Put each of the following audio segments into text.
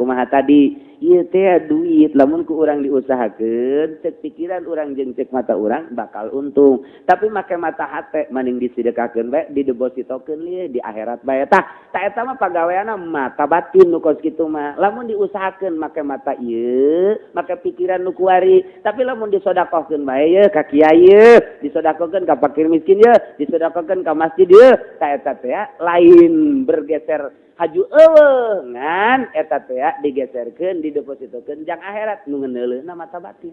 kumaha tadi ieu teh duit lamun ku urang diusahakeun cek pikiran urang jeung cek mata urang bakal untung tapi make mata hate mending disedekakeun bae didepositokeun lieu di akhirat bae tah eta mah pagaweana mata batin nu kos kitu mah lamun diusahakeun make mata ieu make pikiran nu kuari tapi lamun disodakohkeun bae ye ka kiai ye disodakohkeun ka fakir miskin ye disodakohkeun ka masjid ye ta eta teh lain bergeser haju eueuh ngan eta teh digeserkeun didepositokeun jang akhirat nu ngeuneuleuhna mata batin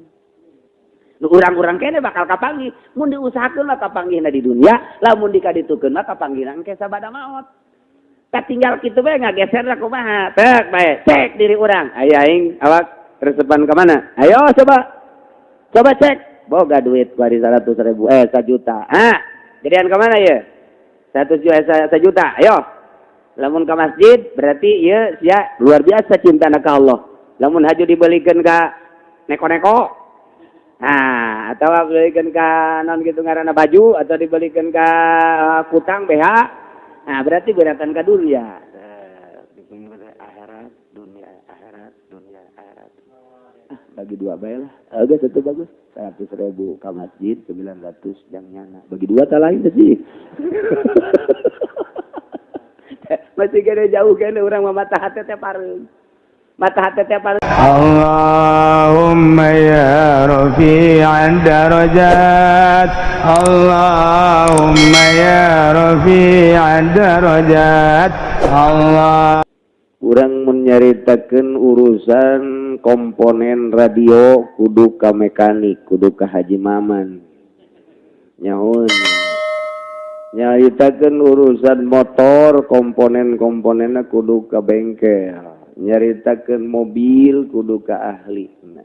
nu urang-urang kene bakal kapanggih mun diusahakeun mah kapanggihna di dunia lamun dikaditukeun mah kapanggihna engke sabada maot tak tinggal kitu bae ngageserna kumaha tek bae cek diri urang aya aing awak resepan ka mana ayo coba cek boga duit bari 100.000 1 juta gedean ka mana ye 1 juta ayo lamun ka masjid berarti ieu sia luar biasa cintana ka Allah. Lamun haju dibelikeun ka neko-neko. Atawa dibelikeun ka naon kitu ngaranna baju atau dibelikeun ka kutang BH. Berarti beratan ka dunia. Akhirat, dunia, akhirat, dunia, akhirat. Bagi dua bae lah. Geus itu bagus. 100.000 ka masjid, 900 jang nyana. Bagi dua tah lain sih. Masih kena jauh kena orang mata hati teh pareung. Mata hati teh pareung. Allahumma ya rafi'an darajat. Allahumma ya rafi'an darajat. Allah. Urang menyaritakeun urusan komponen radio kudu ka mekanik, kudu ka Haji Maman. Nyaun. Nyaritakeun urusan motor komponen-komponenna kudu ka bengkel nyaritakeun mobil kudu ka ahlina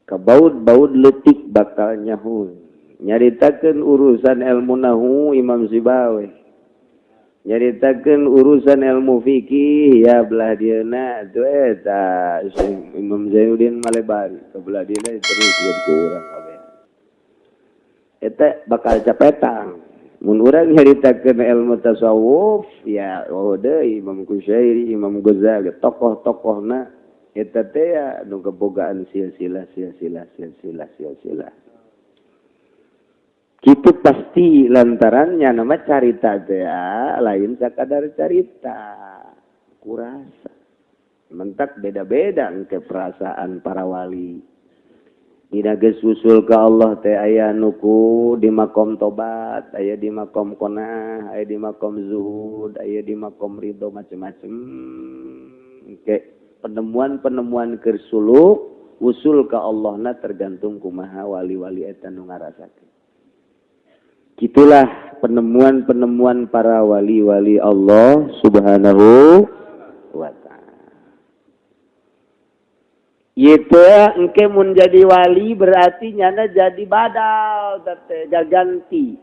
ka baud-baud leutik bakal nyahun nyaritakeun urusan ilmu nahu Imam Sibawi nyaritakeun urusan ilmu fikih ya belah dieuna atuh eta Imam Zainuddin Malebari ka belah dieuna terus ku urang kabeh eta bakal capetang mun urang nyaritakeun ilmu tasawuf ya deui Imam Kusyairi Imam Ghazali tokoh-tokohna eta teh anu kebogaan silsilah kitu pasti lantarannya nama carita teh lain sakadar carita kurasa mentak beda-beda engke perasaan para wali dina geus usul ka Allah teh aya nuku di makom tobat, aya di makom qanaah, aya di makom zuhud, aya di makom ridho macam-macam. Oke, penemuan-penemuan keur suluk usul ka Allahna tergantung kumaha wali-wali eta nu ngarasakeun. Kitulah penemuan-penemuan para wali-wali Allah Subhanahu wa ta'ala. Itu engke mun jadi wali berarti nyana jadi badal teh ganti.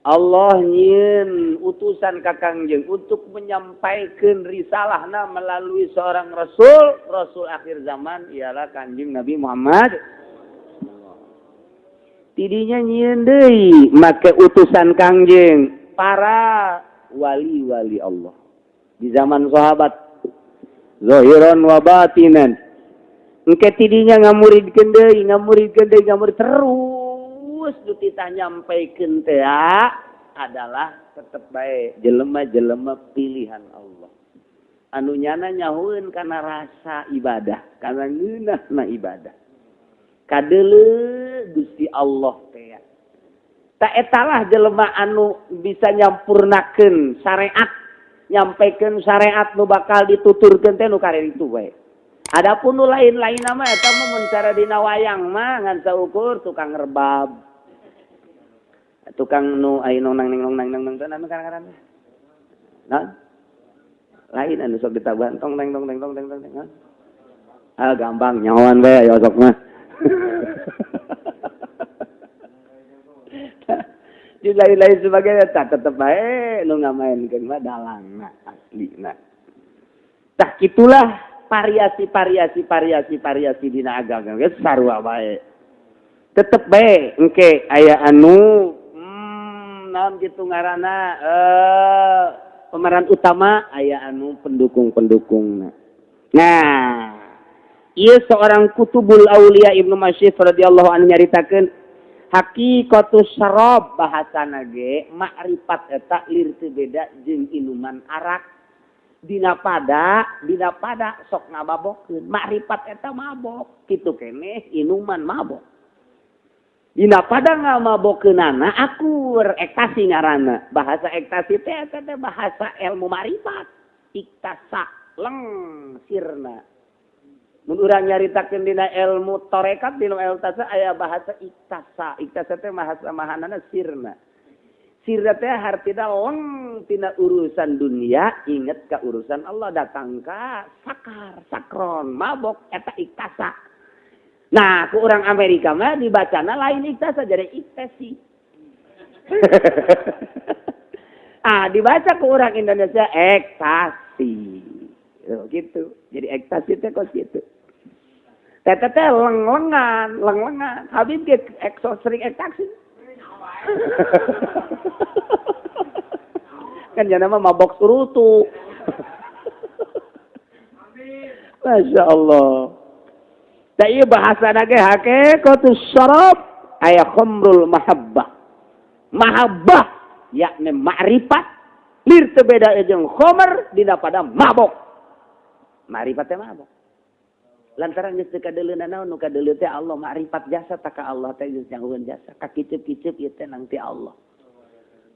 Allah nyieun utusan ka Kangjeng untuk menyampaikan risalahna melalui seorang rasul akhir zaman ialah Kangjeng Nabi Muhammad. Tidinya nyieun deui make utusan Kangjeng para wali-wali Allah di zaman sahabat zahiran wa batinan. Engke tidinya ngamuridkeun deui terus nu titah nyampaikeun teh adalah tetep bae jelema-jelema pilihan Allah. Anu nyana nyahueun kana rasa ibadah, kana ngeunahna ibadah. Kadeuleu Gusti Allah teh. Ta etalah jelema anu bisa nyampurnakeun syariat, nyampaikeun syariat nu bakal dituturkeun teh nu karek itu bae. Adapun nu lain-lain nama eta mah mun cara dina wayang mah ngan saukur tukang rebab. Tukang nu aya nong nang anu kadang-kadang. Nah. Lain anu sok ditaban tong teng. Gampang nyawan we ya sok mah. Di lain-lain sebagainya tak tetep bae nu ngamainkeun mah dalangna aslina. Tah kitulah variasi dina agama geus sarua bae. Tetep bae engke aya anu naon kitu ngaranna pemeran utama aya anu pendukung-pendukungna. Nah, ieu seorang kutubul aulia Ibnu Masyif radhiyallahu anhu nyaritakeun hakikatus syarab bahasana ge makrifat eta lir teu beda jeung inuman arak. Dina pada sok ngababokeun. Makrifat eta mabok, kitu keneh inuman mabok. Dina pada ngamabokeunana akur ekstasi ngaranna. Bahasa ekstasi teh eta teh bahasa ilmu makrifat. Iktasa leng sirna. Mun urang nyaritakeun dina ilmu tarekat dina ilmu tasa aya bahasa iktasa. Iktasa teh bahasa mahanana sirna. Sirna teh hartina leng tina urusan dunia inget ka urusan Allah datang ka sakron mabok eta iktasa. Nah, ku urang Amerika mah dibacana lain iktasa jadi iktasi. Dibaca ke orang Indonesia ekstasi. Gitu. Jadi ekstasi teh kok gitu. Teh leng-lengan. Habib ge sering ekstasi. Kan jana mah mabok surutu. Masya Allah. Da ieu bahasana ge hakikatus syarab aya khamrul mahabbah. Mahabbah yakni ma'rifat lir teu beda jeung khamr dina pada mabok. Ma'rifat teh mabok. Lantaran geus teu kadeuleunan naon nu kadeuleu teh Allah ma'rifat jasa tak ka Allah teh geus nyangueun jasa. Ka kiceup-kiceup ieu teh nang ti Allah.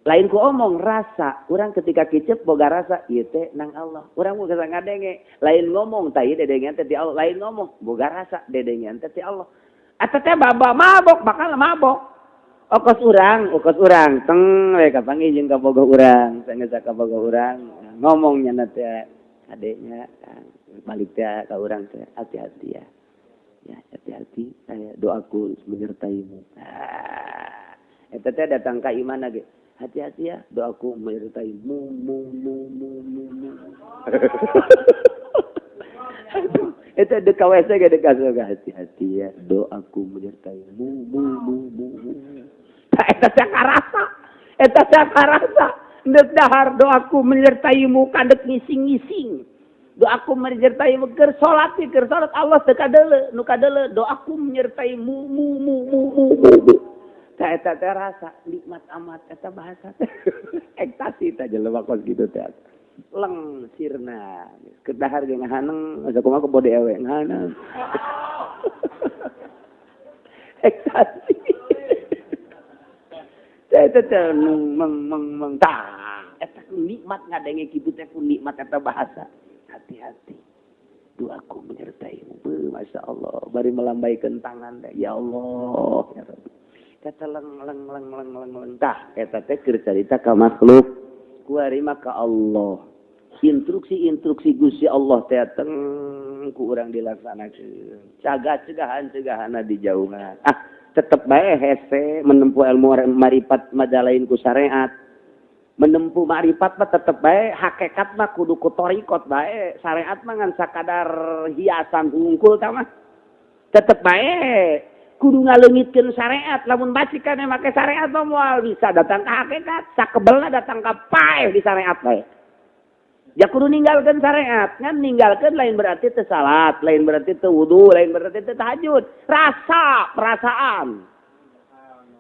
Lain ku omong rasa, urang ketika kiceup boga rasa ieu teh nang Allah. Urang mau geus ngadenge, lain ngomong tah ieu dedengean teh ti Allah, lain ngomong boga rasa dedengean teh ti Allah. Eta teh baba mabok bakal mabok. Okos urang teng we kapanggih jeung ka bogoh urang, saenggeus ka bogoh urang ngomong nya teh adenya balik teh ka urang teh hati-hati ya. Ya hati-hati saya doaku menyertaimu. Eta teh datang ka imana ge. Hati-hati ya, doaku menyertai mu. Itu ada kawasan gak ada kasih hati-hati ya, doaku menyertai mu. Eta saya karasa, ndek dahar doaku menyertaimu kandek ngising-ngising. Doaku menyertaimu keur salat Allah teu kadeuleu, nu kadeuleu doaku menyertai mu. Eta teh rasa nikmat amat eta bahasa teh. Ekstasi teh jelema kos kitu teh. Leng sirna. Kedahar ge ngahaneng, asa kumaha ke bode ewe ngahaneng. Ekstasi. Eta teh meng tah. Eta nikmat ngadenge kitu teh ku nikmat eta bahasa. Hati-hati. Doaku menyertaimu. Masya Allah. Bari melambaikan tangan teh. Ya Allah. Ya Rabbi. Kata leng tah eta teh keur carita ka makhluk kuari mah ka Allah. Instruksi Gusti Allah teh teng ku urang dilaksanakeun. Cegahan-cegahanna dijauhan. Tetep bae hese menempuh ilmu marifat madalain ku syariat. Menempuh marifat mah tetep bae hakikat mah kudu ku thariqat bae. Syariat mah ngan sakadar hiasan hungkul tah mah. Tetep bae kudu ngaleungitkeun syariat, lamun bacikan make syariat mah moal bisa datang ka hakikat, sakebelna datang ka paeh di syariat bae. Ya kudu ninggalkeun syariat, ngan ninggalkeun lain berarti teu salat, lain berarti teu wudu, lain berarti teu tahajud.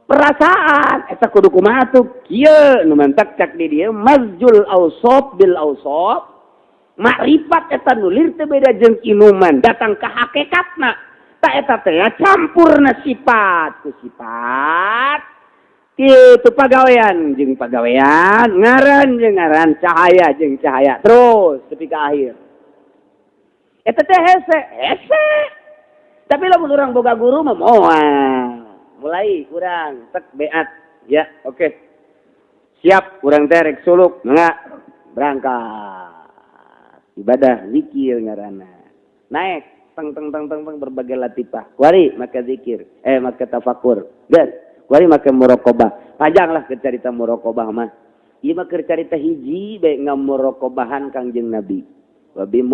Perasaan eta kudu kumaha tuh? Kieu nu mentak cak di dieu mazjul awsaf bil awsaf. Makrifat eta nu lir teu beda jeung inuman, datang ka hakikatna. Tak eta teh campurna sifat ku sifat kitu pagawean jeung pagawean ngaran jeung ngaran cahaya jeung cahaya terus tepi ka akhir eta teh hese tapi lamun urang boga guru mah moal mulai urang tek beat ya oke. Siap urang teh rek suluk mangga berangkat ibadah zikir ngaranna naik teng berbagai latifah. Kuari maka zikir, maka tafakur. Gas, kuari maka muraqabah. Panjanglah ke cerita muraqabah mah. Ieu mah keur carita hiji bae ngamuraqabahan Kangjeng Nabi. Wa bi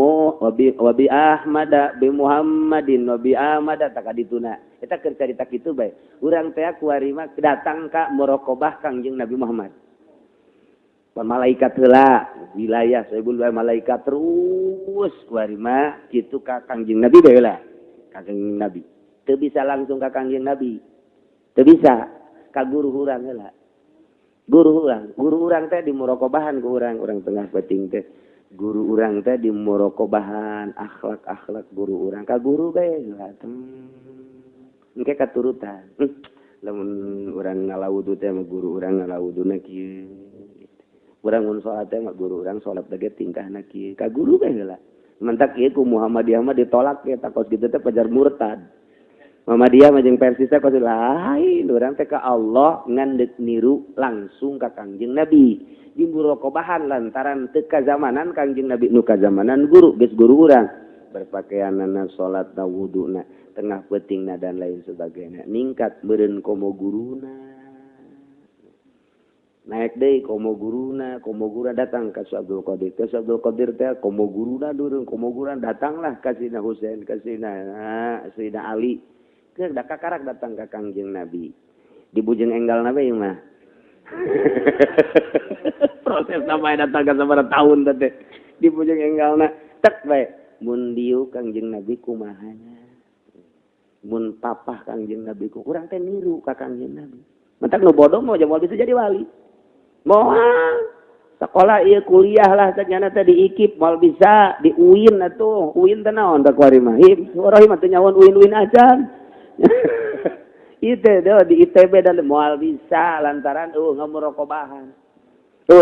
Ahmad bi Muhammadin wa bi Ahmad takadituna. Eta keur carita kitu bae. Urang teh kuari mah datang ka muraqabah Kangjeng Nabi Muhammad. malaikat heula wilayah saebul malaikat terus warima kitu ka Kangjeng Nabi bae heula Kangjeng Nabi teu bisa langsung ka Kangjeng Nabi teu bisa ka guru urang heula guru urang teh dimuraqabahan ku urang tengah peuting teh guru urang teh dimuraqabahan akhlak guru urang ka guru bae heula engke katurutan lamun urang ngalawudu teh mah guru urang ngalawuduna kieu urang mun salat teh mah guru urang salat teh tingkahna kieu ka guru bae heula mentak ieu ku Muhammadiyah mah ditolak ke takos kitu teh pajar murtad Muhammadiyah mah jeung Persis teh kos lain urang teh ka Allah ngandek niru langsung ka Kangjeng Nabi di muraqabahan lantaran teu kazamanan Kangjeng Nabi nu kazamanan guru geus guru urang berpakaianana salatna wuduna tengah peutingna dan lain sebagainya ningkat meureun komo guruna naik deui komo guruna datang ka Abdul Qadir teh komo guruna durung komo guruna datanglah ka Sina Husain ka Sina Ali keur da kakarak datang ka Kangjeng Nabi di bujeng enggalna bae mah proses sampai datang ka sabaraha taun teh di bujeng enggalna tek bae mun dieu Kangjeng Nabi kumahanya mun papah Kangjeng Nabi ku urang teh niru ka Kangjeng Nabi mentak nu bodoh mau moal bisa jadi wali moal sekolah ieu kuliah lah ternyata teh di IKIP moal bisa di UIN atuh UIN teh naon da kuari mah rohim teh nyawon UIN acan ieu teh di ITB dan moal bisa lantaran ngamuraqabahan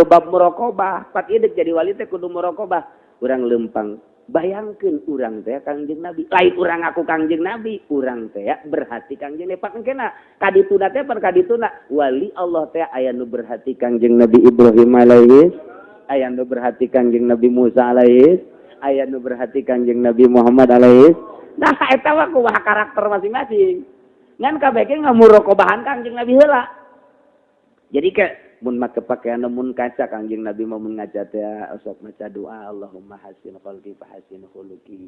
bab muraqabah pat ieu jadi wali teh kudu muraqabah urang lempang bayangkeun urang teh Kangjeng Nabi lain urang aku Kangjeng Nabi urang teh berhati Kangjeng Nabi pakengna kadituna teh pan kadituna wali Allah teh aya nu berhati Kangjeng Nabi Ibrahim alaihi aya nu berhati Kangjeng Nabi Musa alaihi aya nu berhati Kangjeng Nabi Muhammad alaihi nah eta mah kumaha karakter masing-masing ngan kabeh ge ngamuraqabahan Kangjeng Nabi heula jadi ke mun make pakaian mun kaca Kangjeng Nabi mah mun ngaca teh sok maca doa Allahumma hasin khalqi fa hasin khuluqi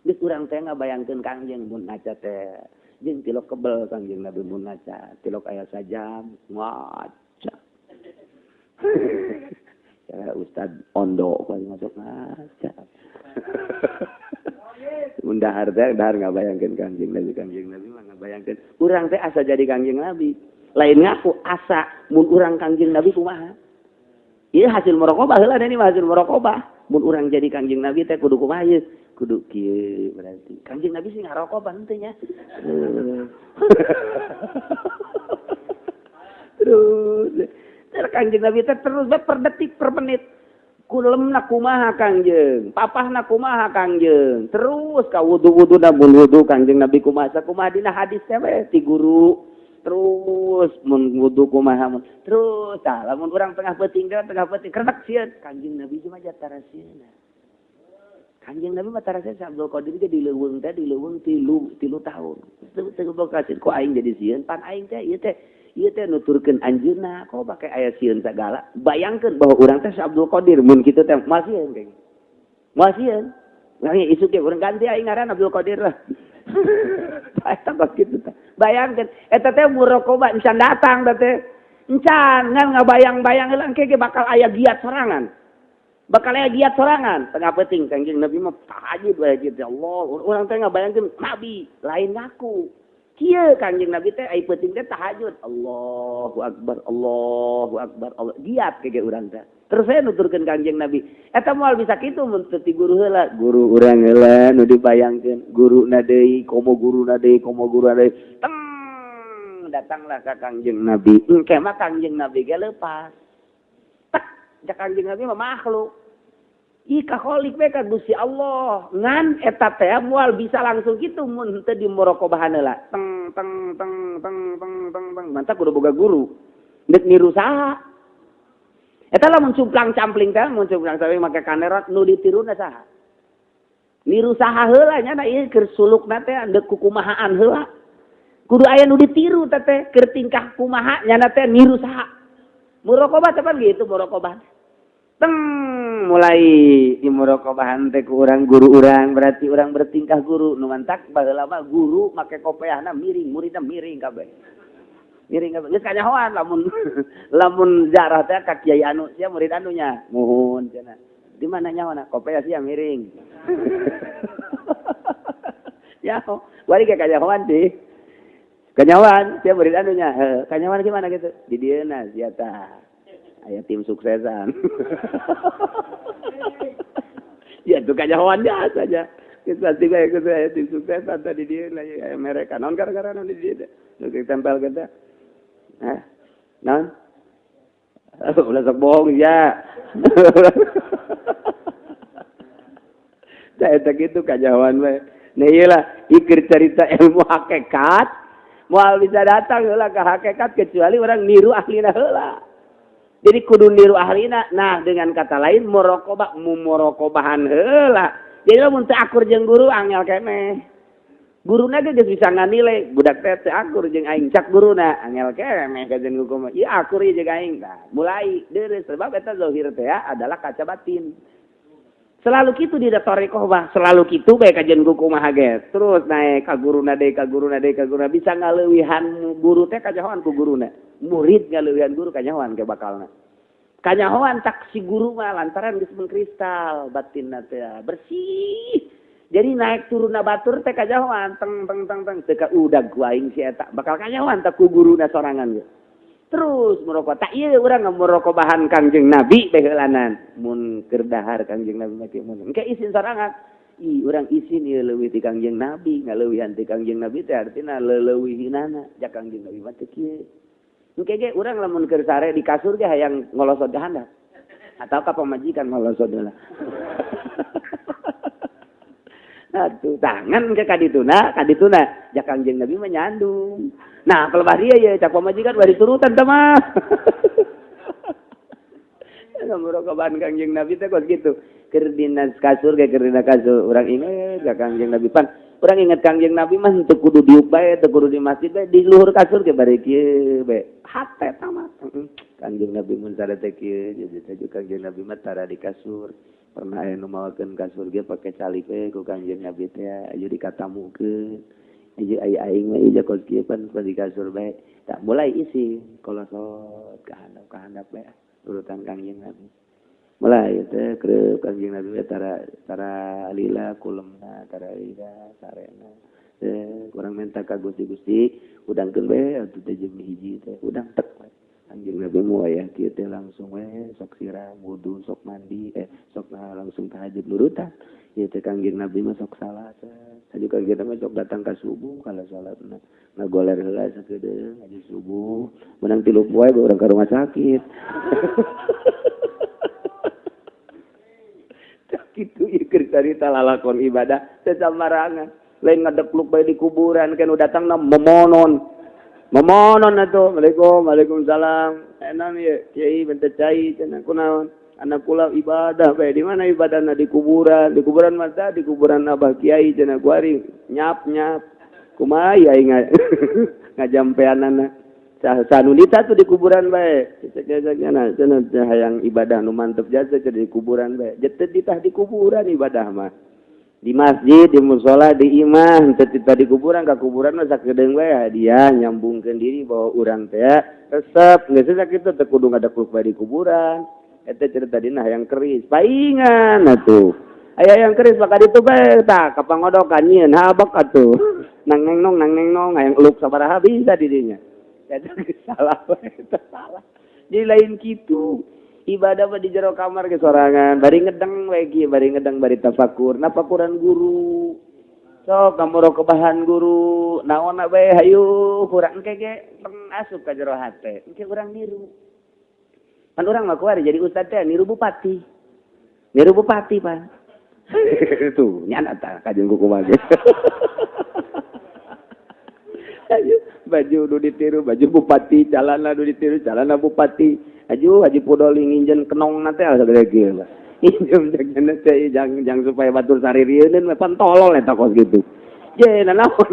geus urang teh ngabayangkeun Kangjeng mun ngaca teh jeung tilok kebel Kangjeng Nabi mun ngaca tilok aya sajam ngaca ya Ustad Ondo kali masuk ngaca mun dahar ngabayangkeun Kangjeng Nabi mah ngabayangkeun urang teh asa jadi Kangjeng Nabi lain ngaku asa mun urang Kangjeng Nabi kumaha ieu hasil muraqabah heula ini hasil muraqabah mun urang jadi Kangjeng Nabi teh kudu kumaha ieu kudu kieu berarti Kangjeng Nabi sing ngaraqabah henteu nya terus Kangjeng Nabi teh terus per detik per menit kulemna kumaha Kangjeng papahna kumaha Kangjeng terus ka wudu-wuduna mun wudu Kangjeng Nabi kumaha dina hadis teh we ti guru terus mun wudu kumaha terus lamun urang tengah peuting kretek sieun Kangjeng Nabi mah jatara sieuna Kangjeng Nabi mah tarasieun Abdul Qadir ge dileuweung 3 tahun teu bakasin ku aing jadi sieun pan aing teh ieu teh nuturkeun anjeunna kok bake aya sieun sagala bayangkeun bahwa urang teh Abdul Qadir mun kitu teh moal sieun kayak moal sieun ngangi isuk ge urang ganti aing ngaran Abdul Qadir lah eta bak kitu teh bayangkeun eta teh muraqabah encan datang teh encan ngan ngabayang-bayang heula engke ge bakal aya giat sorangan tengah peuting Kangjeng Nabi mah tahajud wae kitu Allah urang teh ngabayangkeun nabi lain ngaku kieu Kangjeng Nabi teh ai peuting teh tahajud Allahu akbar Allah giat kege urang teh terus saya nuturkeun Kangjeng Nabi eta moal bisa kitu mun teu ti guru heula guru urang heula nu dibayangkeun guruna deui komo guruna deui teng datanglah ka Kangjeng Nabi engke mah Kangjeng Nabi ge leupas tak da Kangjeng Nabi mah makhluk ika kholik we ka Gusti Allah ngan eta teh moal bisa langsung kitu mun teu di muraqabahan heula teng mantap kudu boga guru deuk niru saha eta lamun cumplang-campling teh mun cumplang-campling make kamera nu ditiruna saha niru saha heula nya na ieu keur sulukna teh deuk kukumahaan heula kudu aya nu ditiru teh keur tingkah kumaha nya teh niru saha muraqabah teh pan gitu muraqabah teng mulai di muraqabahan teh ku urang guru urang berarti urang bertingkah guru nu mantak baheula mah guru make kopiahna miring muridna miring kabeh Miring ka geus kanyahoan lamun lamun ziarah teh ka kiai anu sia murid anunya. Muhun cenah. Di mana nyawana? Kopea sia miring. Ya, wari ka kanyahoan di. Kanyahoan sia murid anunya. Kanyahoan gimana gitu? Di dieuna sia tah. Aya tim suksesan. Ya tuh kanyahoan biasa aja. Kita tiga ikut tim suksesan tadi dia lah mereka non gara-gara non di dia. Kita tempel kita. Non? Ulah sok bohong ya. Saya tak gitu kajawan we. Nah iyalah ikir cerita ilmu hakikat. Moal bisa datang heula ke hakikat kecuali orang niru ahlina heula. Jadi kudu niru ahlina. Nah dengan kata lain mumorokobahan heula. Jadi lamun teu akur jeung guru angel keneh. Guruna ge geus bisa nganilai budak teh teu akur jeung aing cak guruna angel keneh ka jeung hukum. Ieu akur ieu jeung aing. Nah, mulai deureuh sebab eta zahir teh adalah kaca batin. Selalu kitu di tarekoh mah, selalu kitu bae kajian kumaha ge. Terus naik ka guruna deui ka guruna deui ka guruna bisa ngaleuwihan guru teh kajahoan ku guruna. Murid ngaleuwihan guru kajahoan ke bakalna. Kanyahoan tak si guru mah lantaran geus mengkristal batinna teh bersih. Jadi naik turunna batur teh kajahoan teng teu ka udag ku aing si eta bakal kanyahoan tak ku guruna sorangan ge. Terus merokok tak ieu urang ngamurokobahan Kangjeng Nabi behelanan mun keur dahar Kangjeng Nabi mah kieu mun. Engke isin sorangan. Ih urang isin ieu leuwih ti Kangjeng Nabi ngaleuwihan ti Kangjeng Nabi teh artina leuwih-leuwihinana jak Kangjeng Nabi mah teh kieu. Engke ge urang lamun keur sare di kasur ge hayang ngolosot ka handap. Atau ka pamajikan ngolosot heula. Atuh tangan ke kadituna jak Kangjeng Nabi mah nyandung. Nah, pelebah dia ya cak pamajikan bari turutan teh mah. Ngamurokobahan Kangjeng Nabi teh kos gitu. Keur dina kasur ge keur dina kasur urang inget jak Kangjeng Nabi pan. Urang inget Kangjeng Nabi mah teu kudu diuk bae, teu kudu di masjid bae, di luhur kasur ge bari kieu bae. Hate tamat. Kangjeng Nabi mun sada teh kieu jadi Kangjeng Nabi mah tara di kasur. Pernah aya nu mawakeun kasur ge pake calip ku Kangjeng Nabi teh aju dikatamukeun. Ieu aing mah ieu kos kieu pan di kasur bae. Tak mulai isi kolosot ka handap bae. Urutan Kangjeng Nabi. Mulai teh kreup Kangjeng Nabi tara lila kulemna tara lila sarena. Teh kurang menta ka Gusti udangkeun bae atuh teh jeung hiji teh udang tek bae. Kangjeng Nabi mu aya kieu teh langsung we sok siram wudu sok mandi sok langsung tahajud nurutan. Ieu teh Kangjeng Nabi mah sok salat. Sajuk Kangjeng Nabi sok datang ka subuh kala salatna. Ngagoler heula sakedeung ngaji subuh. Menang 3 poe urang ka rumah sakit. Kitu ieu keur carita lalakon ibadah teu samarangan. Lain ngadekluk bae di kuburan kan datangna memonon atuh. Waalaikumsalam. Enak ieu kiai bente cai cenah kunaon? Anak kula ibadah bae. Di mana ibadahna di kuburan? Di kuburan mata di kuburan Abah Kiai cenah kuari nyap. Kumaha aing ngajampeanana. Sanunita tuh di kuburan bae. Cek-ceknya cenah hayang ibadah nu mantep jasa di kuburan bae. Jeteu ditah di kuburan ibadah mah. Di masjid, di mushola, di imah, teu di kuburan ka kuburan mah sakedeung bae hadiah nyambungkeun diri bahwa urang teh resep geus sakitu teu kudu ngadekluk bae di kuburan. Eta cerita dina hayang keris. Paingan atuh. Aya yang keris maka ditu bae tah kapangodokan nyieun habak atuh. Nang neng hayang eluk sabaraha bisa di dinya. Eta salah bae, salah. Jadi lain kitu. Ibadah mah di jero kamar ge sorangan, bari ngedeng we kieu, bari tafakur, napakuran guru. Sok ngamurokobahan guru, naonna bae hayu kurang engke ge asup ka jero hate. Engke urang niru. Pan urang mah kuari jadi ustad teh niru bupati. Niru bupati pan. Tuh, nyana tah kajeun kumaha ge. Baju nu ditiru, baju bupati, calana nu ditiru, calana bupati. Aju Haji Pudoli nginjen kenong nate sagede kieu. Injem jangan teh jang supaya batur saririeun mah pantolol eta kos gitu. Je nanaon.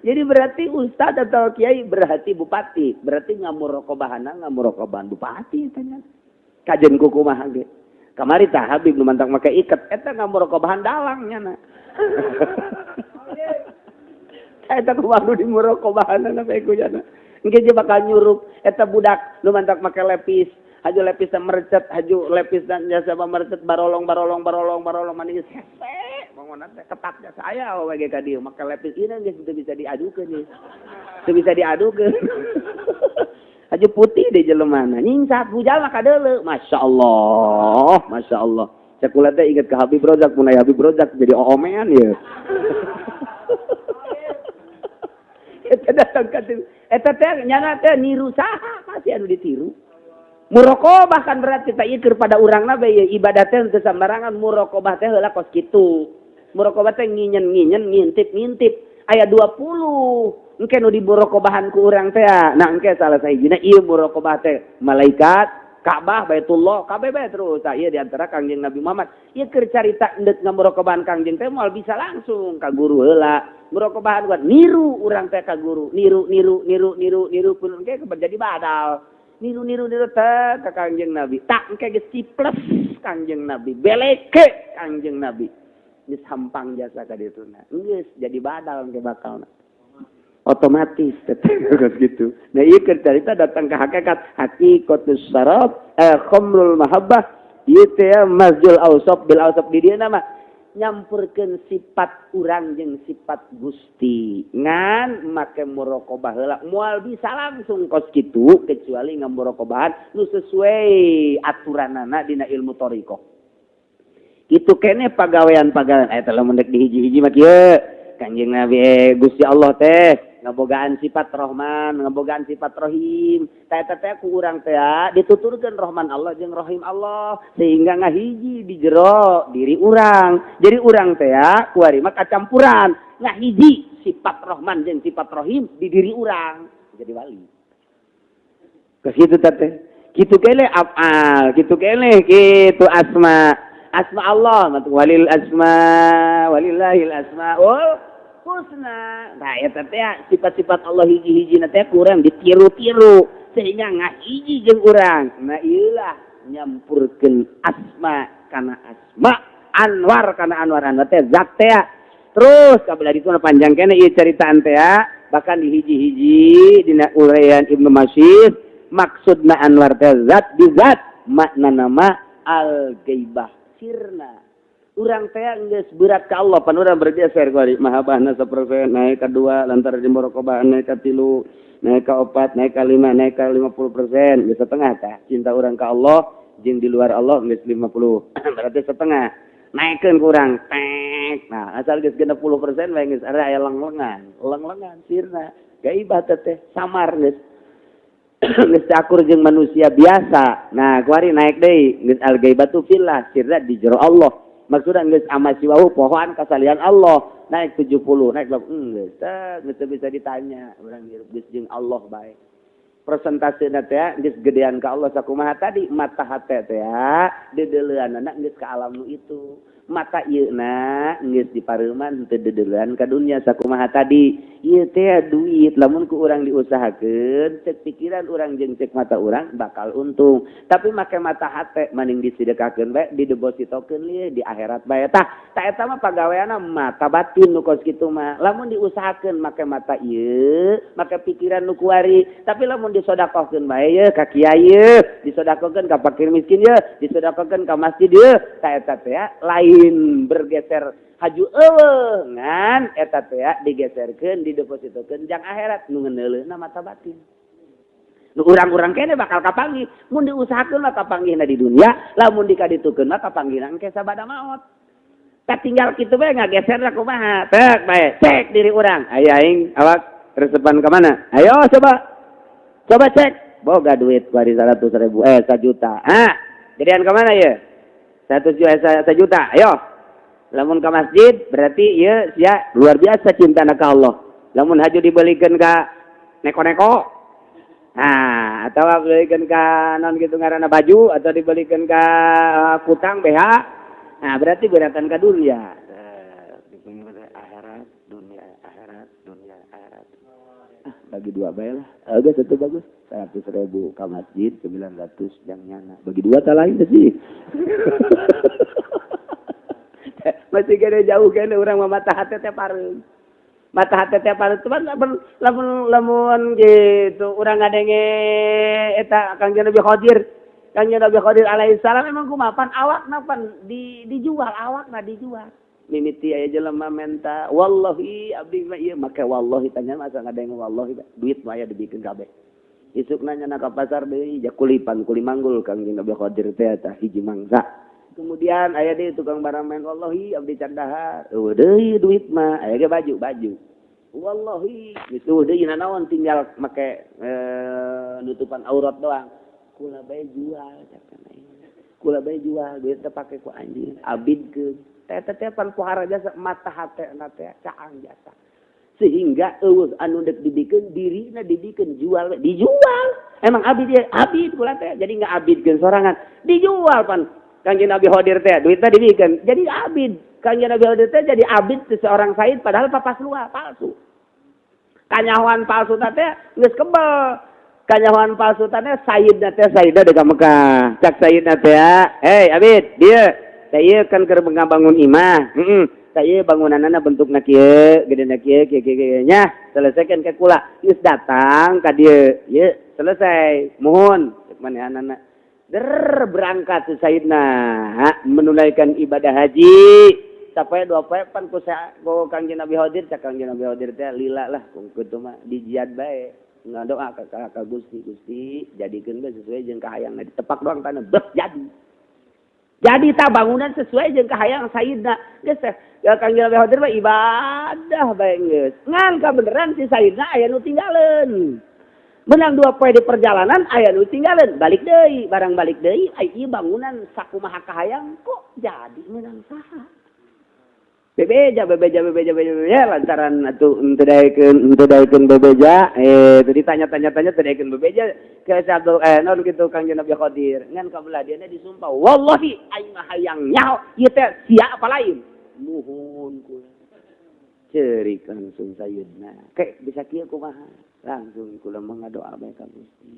Jadi berarti ustad atau kiai berarti bupati, berarti ngamurokobahan bupati tanya. Kajen ku kumaha ge. Kamari tah Habib nu mantang make iket eta ngamurokobahan dalang nya. Eta kumaha di murokobahanna bae ku jana. Engke je bakal nyurup eta budak nu mantak make lepis. Haju lepis merecet, haju lepis dan jasa merecet barolong manis hese. Mongona teh ketat jasa aya we ka dieu make lepis ieu geus teu bisa diadukeun ye. Teu bisa diadukeun. Haju putih di jelemana. Nyingsat bujal mah kadeuleu. Masyaallah, masyaallah. Sakulah teh inget ka Habib Rozak, mun aya Habib Rozak jadi oomean ye. Eta datang ka dieu. Eta teh nyana teh niru saha pasti anu ditiru. Muraqabah kan berarti tak ikir pada urangna bae ibadah teh teu sambarangan muraqabah teh heula kos kitu. Muraqabah teh nginyen-nginyen ngintip-ngintip aya 20. Engke nu dimuraqabahan ku urang teh. Nah engke salah sahijina ieu muraqabah teh malaikat, Ka'bah, Baitullah, kabeh bae terus. Tah ieu di antara Kangjeng Nabi Muhammad. Ieu keur carita endeut ngamuraqabahan Kangjeng teh moal bisa langsung ka guru heula. Muraqabahan buat niru urang teh ka guru, niru pun engke jadi badal. Niru teh ka Kangjeng Nabi. Tak engke geus ciples Kangjeng Nabi. Beleke Kangjeng Nabi. Geus hampang jasa ka dituna. Geus jadi badal engke bakalna. Otomatis geus gitu. Nah ieu keur carita datang ka hakikat hakikatus syarab khamrul mahabbah ieu teh masjul ausab bil ausab di dieu nama nyampurkeun sifat urang jeung sifat Gusti ngan make muraqabah heula moal bisa langsung kos kitu kecuali ngamuraqabahan nu sesuai aturanana dina ilmu thariqah. Kitu kene pagawean-pagawean eta lamun dek dihiji-hiji mah kieu Kangjeng Nabi Gusti Allah teh ngabogaan sifat Rahman, ngabogaan sifat Rahim. Eta teh ku urang teh dituturkeun Rahman Allah jeung Rahim Allah sehingga ngahiji di jero diri urang. Jadi urang teh kuari mah kacampuran ngahiji sifat Rahman jeung sifat Rahim di diri urang jadi wali. Ka kitu teh. Kitu kene afal, kitu kene kitu asma. Asma Allah walil asma walillahil asmaul husna. Nah eta teh sifat-sifat Allah hiji-hiji na teh kurang ditiru-tiru sehingga ngahiji jeung urang. Nah ieulah nyampurkeun asma kana asma, anwar kana anwar teh zat teh. Terus kabelah dituna panjang kene ieu caritaan teh bahkan di hiji-hiji dina uraian Ibnu Masyid maksudna anwar teh zat di zat maknana mah al-ghaibah sirna. Urang teh geus berat ka Allah pan urang bergeser kuari mahabbahna 1% naik ka 2 lantaran di muraqabah naik ka 3 naik ka 4 naik ka 5 naik ka 50% geus setengah tah cinta urang ka Allah jeung di luar Allah geus 50 berarti setengah naikeun ku urang tek nah asal geus 60% bae geus aya leng-lengan sirna gaibah teh samar geus geus akur jeung manusia biasa nah kuari naik deui geus al gaibatu fillah sirna di jero Allah. Maksudnya geus ama siwahu pohon kasalian Allah naik 70 naik geus bisa ditanya urang geus jeung Allah bae. Persentasena teh geus gedean ka Allah sakumaha tadi mata hate teh dedeleuanna geus ka alam nu itu. Mata ieuna geus dipareuman teu dedeleuan ka dunya sakumaha tadi. Ieu teh duit lamun ku urang diusahakeun cek pikiran urang jeung cek mata urang bakal untung. Tapi make mata hate maning disedekakeun bae didepositokeun lieu di akhirat bae tah. Tah eta mah pagaweana mata batin nu kos kitu mah. Lamun diusahakeun make mata ieu, make pikiran nu kuari. Tapi lamun disodakohkeun bae ye ka kiai ye, disodakohkeun ka fakir miskin ye, disodakohkeun ka masjid ye. Tah eta teh lain bergeser haju eueuh ngan eta teh digeserkeun didepositokeun jang akhirat nu ngeuleuna mata batin. Nu urang-urang kene bakal kapanggih mun diusahakeun mah kapanggihna di dunia, lamun dikaditukeun mah kapanggihna engke sabada maot. Katinggal kitu bae ngageserna kumaha? Tek bae, cek diri urang. Aya aing awak resepan ka mana? Ayo coba cek. Boga duit kuari 100.000 1 juta. Jadian ka mana ye? 1 juta. Ayo. Lamun ka masjid berarti ieu sia luar biasa cintana ka Allah. Lamun haju dibelikeun ka neko-neko. Atau dibelikeun ka naon kitu ngaranna baju atau dibelikeun ka kutang BH. Berarti beratan ka dunia. Akhirat, dunia, akhirat, dunia, akhirat. Bagi 2 bae lah. Geus atuh bagus. 100.000 ka masjid, 900 jang nyana. Bagi 2 tah lain sih. Masih gede jauh kene urang mah mata hate teh pareung. Mata hati teh panutupan lamun gitu urang ngadenge eta Kangjeng Nabi Khidir. Kangjeng Nabi Khidir alaihi salam emang kumapan awakna pan dijual awakna dijual. Mimiti aya jelema menta wallahi abdi mah ieu make wallahi tanya masa ngadenge wallahi duit mah aya dibikeun kabeh. Isuk nanya ka pasar deui jak kulipan kulimanggul Kangjeng Nabi Khidir teh tah hiji mangsa. Kemudian aya deui tukang barang main wallahi abdi can dahar. Eueuh deui duit mah aya ge baju. Wallahi gitu deui nanaon tinggal make nutupan aurat doang. Kula bae jual cakan aing. Kula bae jual duit teh pake ku anjing abidkeun. Teh pan pohara jasa mata hatena teh caang jasa. Sehingga eueuh anu dek dibikeun dirina dibikeun dijual. Emang abid dia abid kula teh jadi enggak abidkeun sorangan. Dijual pan Kangjeng Nabi Khidir teh duitna dibikeun jadi abid. Kangjeng Nabi Khidir teh jadi abid seorang sayyid padahal papas lua palsu. Kanyahoan palsu teh geus kebel. Kanyahoan palsu teh sayyidna teh sayyida deuk ka Mekah. Cak sayyidna teh, "Hei abid, dieu saya kan keur bangun imah. Saya bangunanana bentukna kieu, gedena kieu nya selesaikan ke kula. Geus datang ka dieu. Ye, selesai. Mohon manehanana. Berangkat si Sayyidina menunaikan ibadah haji. Sampai 2 poe pan ku Kangjeng Nabi Khidir, cak Kangjeng Nabi Khidir teh lila lah kitu mah dijiad bae. Ngadoa ka Gusti, jadikeun bae sesuai jeung kahayangna ditepak doang tanah bek jadi. Jadi tak bangunan sesuai jeung kahayang Sayyidina. Geus ya Kangjeng Nabi Khidir mah ibadah bae geus. Ngan kabeneran si Sayyidina aya nu tinggaleun. Menang 2 poe di perjalanan aya nu tinggaleun, balik deui, barang balik deui ieu bangunan sakumaha kahayang kok jadi menang saha. Bebeja lantaran atuh henteu daekeun bebeja teu ditanya-tanya teu daekeun bebeja ke Abdul naon kitu Kangjeng Nabi Khidir ngan kabelah dieu disumpah wallahi aing mah hayang nyaho ieu teh sia apa lain nuhun kula ceurik langsung sayyidna kek bisa kieu kumaha langsung kula ngadoa bae ka Gusti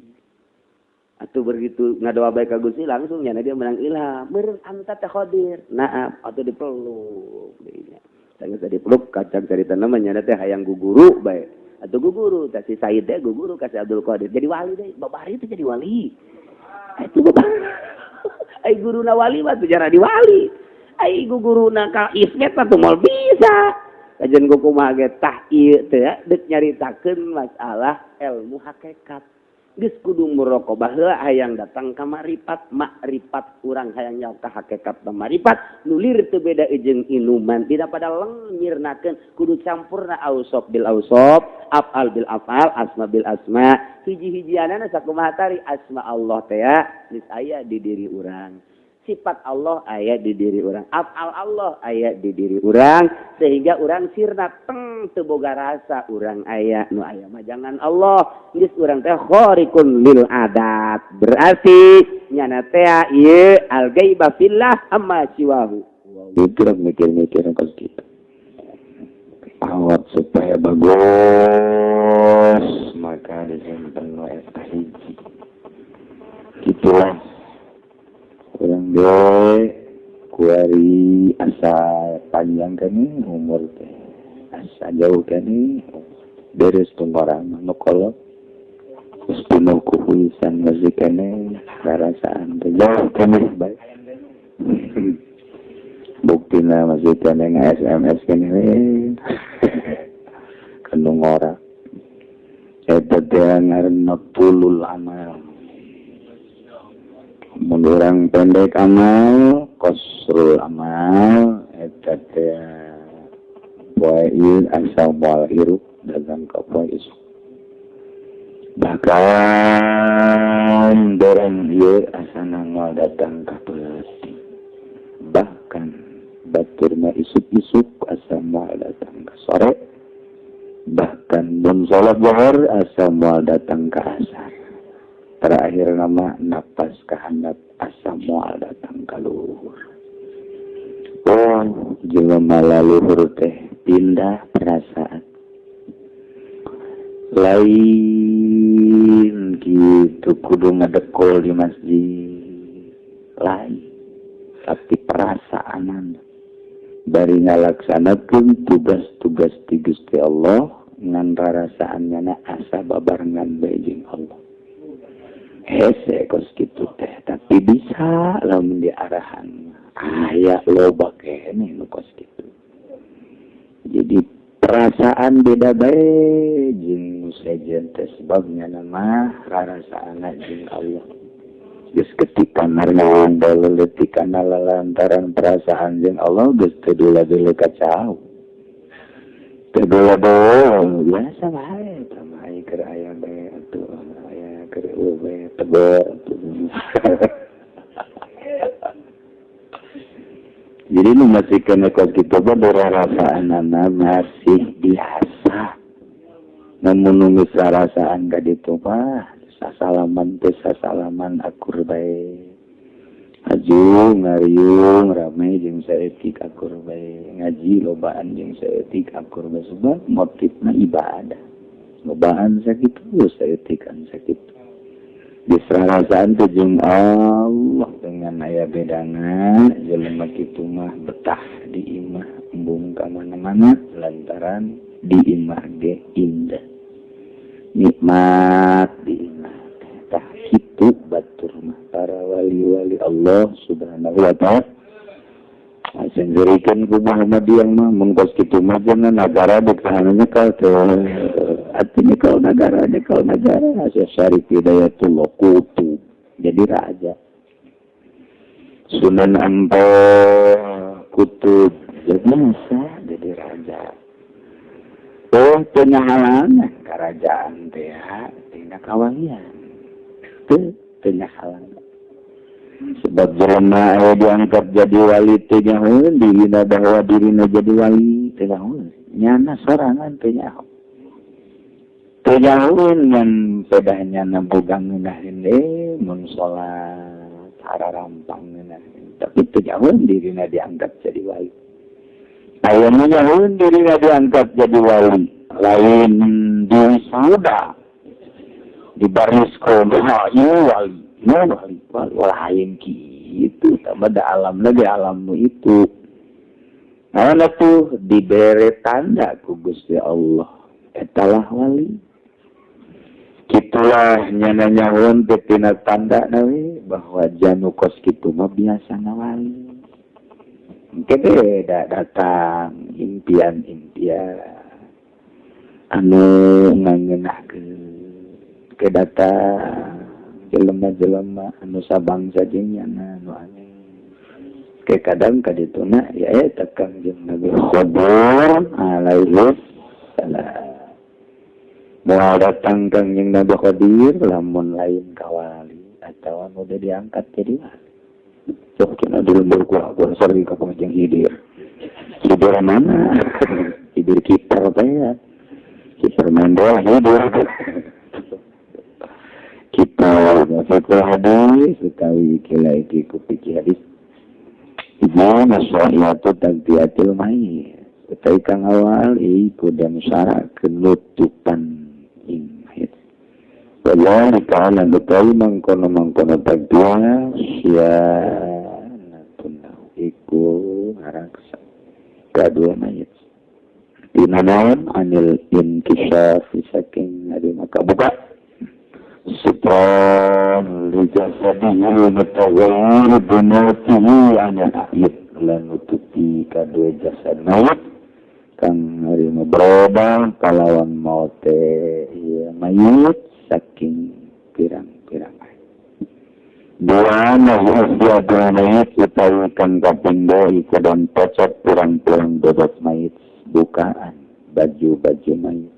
atuh begitu ngadoa bae ka Gusti langsung nya dia menang ilham meureun anta teh Khidir naam atuh dipeluk deui tangis dipeluk kacang carita namanya teh hayang guguru bae atuh guguru teh si Said teh guguru ka si Abdul Qadir jadi wali deui babari teh jadi wali itu babari ai guruna wali mah teh jarang di wali ai guguruna ka ismet atuh moal bisa kajen kumaha ge tah ieu teh deuk nyaritakeun masalah ilmu hakikat geus kudu muraqabah heula hayang datang ka makrifat urang hayang nyaho ka hakikat makrifat nulir teu beda jeung inuman tidak pada lengnyirnakeun kudu campurna ausop bil ausop afal bil afal asma bil asma hiji-hijianana sakumaha tari asma Allah teh geus aya di diri urang sifat Allah aya di diri urang afal Allah aya di diri urang sehingga urang sirna teu boga rasa urang aya nu aya mah jangan Allah geus urang teh khariqun lil adat berarti nyana teh ieu al ghaiba fillah amma siwahu mikir-mikir ka kitu awat supaya bagus maka disimpen wae hiji gitulah urang ge kuari asa panjang kan umur teh asa jauh kan beres tungorang nu kolot geus penuh ku puisan mazikane karasaan teh jauh kan bae buktina mazikane SMS kan kanu ngora eta teh ngaranna tulul amal mun urang pendek amal qasrul amal eta teh poe ieu asa moal hirup dalam ka poe isuk bahkan dereng ieu asana moal datang ka pelati bahkan batur mah isuk-isuk asa moal datang ka sore bahkan mun salat zuhur asa moal datang ka asar terakhir nama napas kehandap asa moal datang ka luhur oh jelema laluhur teh pindah perasaan lain gitu kudu ngadekol di masjid lain tapi perasaan bari ngalaksanakeun tugas-tugas ti Gusti Allah ngan rarasaanna asa babarengan bae jeung Allah. Hese kos kitu teh, tapi bisa lamun diarahan. Aya loba kene nu kos kitu. Jadi perasaan beda bae jeung sejen teh sebabnya nama rarasaanna jeung Allah. Geus ketika narnawan daleutikana lantaran perasaan jeung Allah geus teu dula-dula kacau. Teu dula-dula biasa bae, tamai keur aya bae atuh aya keur bae tebel. Jadi nu masih kena kos kitu bae rarasaanna masih biasa. Namun nu rasaan ka ditu mah sasalaman teh sasalaman akur bae. Aju ngariung rame jeung saeutik akur bae. Ngaji lobaan jeung saeutik akur bae sebab motifna ibadah. Lobaan sakitu saeutikan sakitu. Disarasaan teh jeung Allah dengan aya bedana jelema kitu mah betah di imah embung ka mana-mana lantaran di imah ge indah. Nikmat di imah tah kitu batur mah para wali-wali Allah Subhanahu wa taala. Asenjurikeun ku Muhammadiyah mah mun kos kitu mah jangan nagara dikahananya kal teh artinya kal negara Syekh Syarif Hidayatullah kutu jadi raja. Sunan Ampel kutub jadi raja. Oh, tengah halangan kerajaan teh tina kawalian. Tengah halangan. Sebab jelema aya diangkat jadi wali teh nyahoeun dirina bahwa dirina jadi wali teh nyahoeun. Nyana sorangan teh nyaho. Teh nyahoeun ngan pedahnya bogang ngeunaheun deui mun salat hararampang ngeunaheun. Tapi teh nyahoeun dirina diangkat jadi wali. Aya nu nyahoeun dirina diangkat jadi wali, lain diwisuda. Di baris kono wali. Lain gitu tambah da alam lagi alammu itu nah tuh diberi tanda ku Gusti Allah etalah wali kitulah nyana-nyahoeun teh tina tanda nawe bahwa janu kos kitu mah biasana wali engke da datang impian-impian anu ngangeunahkeun ke datang jelema-jelema anu sabangsa jeung nyana anu aneh. Ke kadang kadituna ya tekan jeung Nabi Khadir alaihi salam. Moal datang kang jeung Nabi Khadir lamun lain kawali atawa udah diangkat jadi wali. Sok kena dilembur ku aku sering ka jeung Hidir. Hidir mana? Hidir kiper teh. Kiper mandor Hidir. Kita fikir hadis utawi kila iki kupiki hadis ibu naswa'iyatu tagtiatil mayit utawi kang awal iku dan syarat kenutupan ing mayit wala dikalan utawi mangkono tagtia syianatun iku haraksa kadua mayit dinanawan anil inkisaf saking nadi maka buka Sitran lijasadihi mutawir binatihi anil ayat lan nutupi kadua jasad mayat kang harima berubah kalawan maute ya mayat saking pirang-pirang dua usia dua mayat utawi kang kapindo iku dan pocot pirang-pirang dodot mayat bukaan baju-baju mayat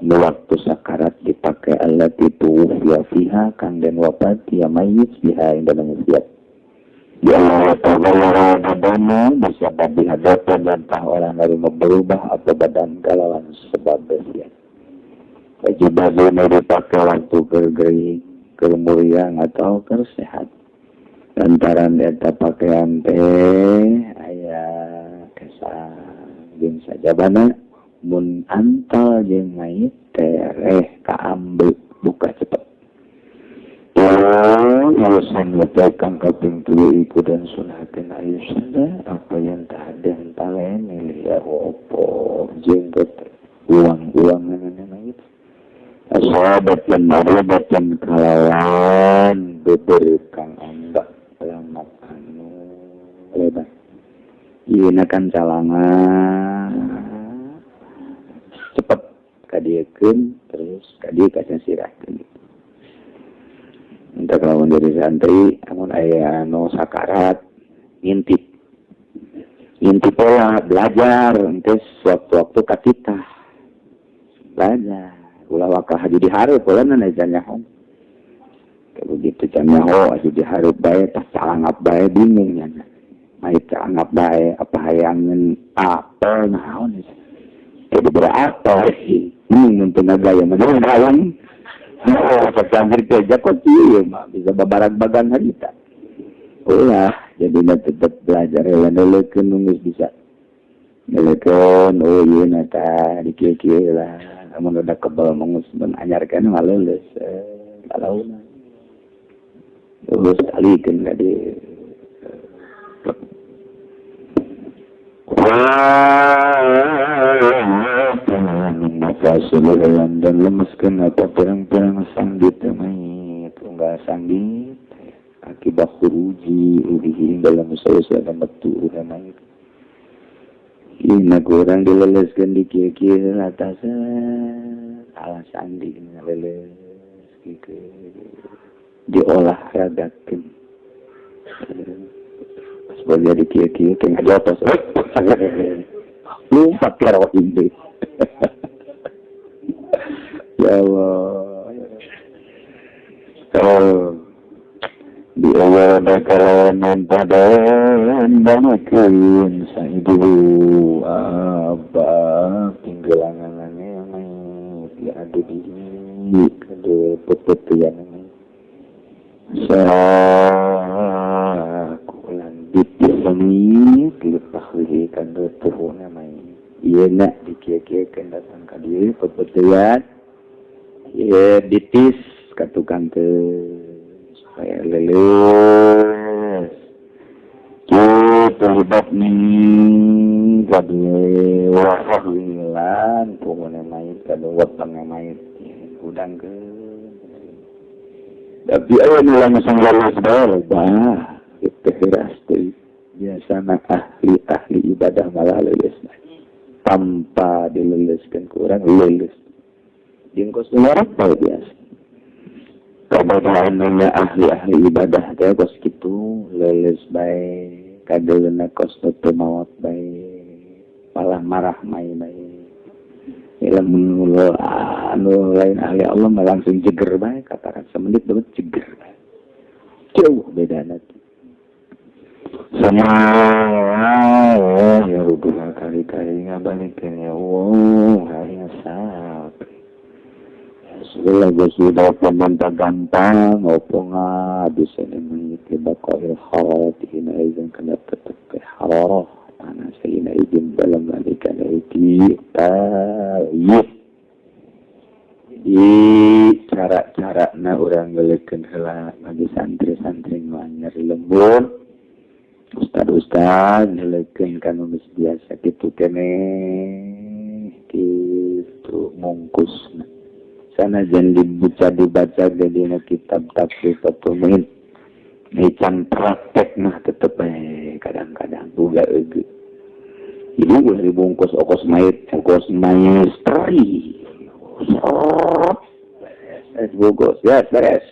waktu sakarat dipakai alat itu fiha kang dan wafat ya mayit fiha yang dalam wasiat ya Allah ta'ala badana bisa badi hadapan dan tah orang dari berubah atau badan kalawan sebab wasiat baju-baju yang dipakai waktu kergeri kermuriang atau kersehat lantaran eta pakaian teh aya kesan jeung sajabana mun antal jeung mayit tereh kaambe buka cepet. urusan letakkan kaping tuwa iku dan sunahkan ayu sanda apa yang tak ada entalen ya opo jenggot uang-uangan itu asabat dan marubat dan kalawan beber kang ambak alamat anu lebat iya kan calangan cepet kadiekeun terus kadie kasih sirahkeun minta kelawan dari santri amun aya anu sakarat ngintip pola belajar engke waktu-waktu katitah belajar ulah wakah haji dihareup pola na jan nyaho kalau gitu jan nyaho haji dihareup bae tah calangap bae bingung nya mai calangap bae apa hayangeun apel naon itu berapa mun tenaga yang mah galang Pagkambir kerja kok iya, bisa babarag-bagan harita. Ulah, jadi tetap belajar ya, ngeleken nulis bisa. Ngeleken, oh iya nata, dikira-kira lah. Namun udah kebal mengus, menanyarkan malulus. Kalau na. Lulus kali kan gak di... Maka seluruhan dan lemeskan apa perang-perang sanggit namanya tunggal sanggit akibat huruji ulihin dalam usaha betul namanya ini kurang dileleskan di kira-kira atasan alas sanggit leles gitu diolah ragakan sebagai di kira-kira kayak ngajak atas lupa kira ini ya Allah kalau di awal bakalan padan banakeun saidu abah tinggalangannya mah adu di kade pepetian kulan dipisani dilepah lihi kande tuhuna mah ieu na dikieu-kieukeun datang ka dieu pepetian ya ditis ka tukang supaya leles terlibat nih kadue wahlilan pokoknya main kadue wetengnya main udang ke tapi ayo nulang sanggalas bae bah itu heras teh biasana ahli ibadah malah leles tanpa dileleskan kurang leles dingkos orang paling biasa. Kebetulannya ahli ibadah teh kos kitu leles bae kadeuna kos teu maot bae malah marah main bae. Ilmu anu lain ahli Allah mah langsung jeger bae katakan semenit banget jeger bae. Jauh bedana tuh. Sama ya rubah kali-kali ngabalikeun ya Allah hayang sak. Sebelah sudah pemerintah gampang, maupun bisa memiliki bakal hal tina izin kena tetap ke haroh mana sehina izin dalam malikan itu tayyib. Jadi cara-cara na orang ngelekeun heula bagi santri-santri nganyar lembur. Ustaz ngelekeun kanu geus biasa kitu keneh kitu mungkusna. Sana jangan dibaca jadi kitab tafsir petumin nican praktek nah tetep kadang-kadang juga ege ibu boleh dibungkus okos mayit stri bungkus ya beres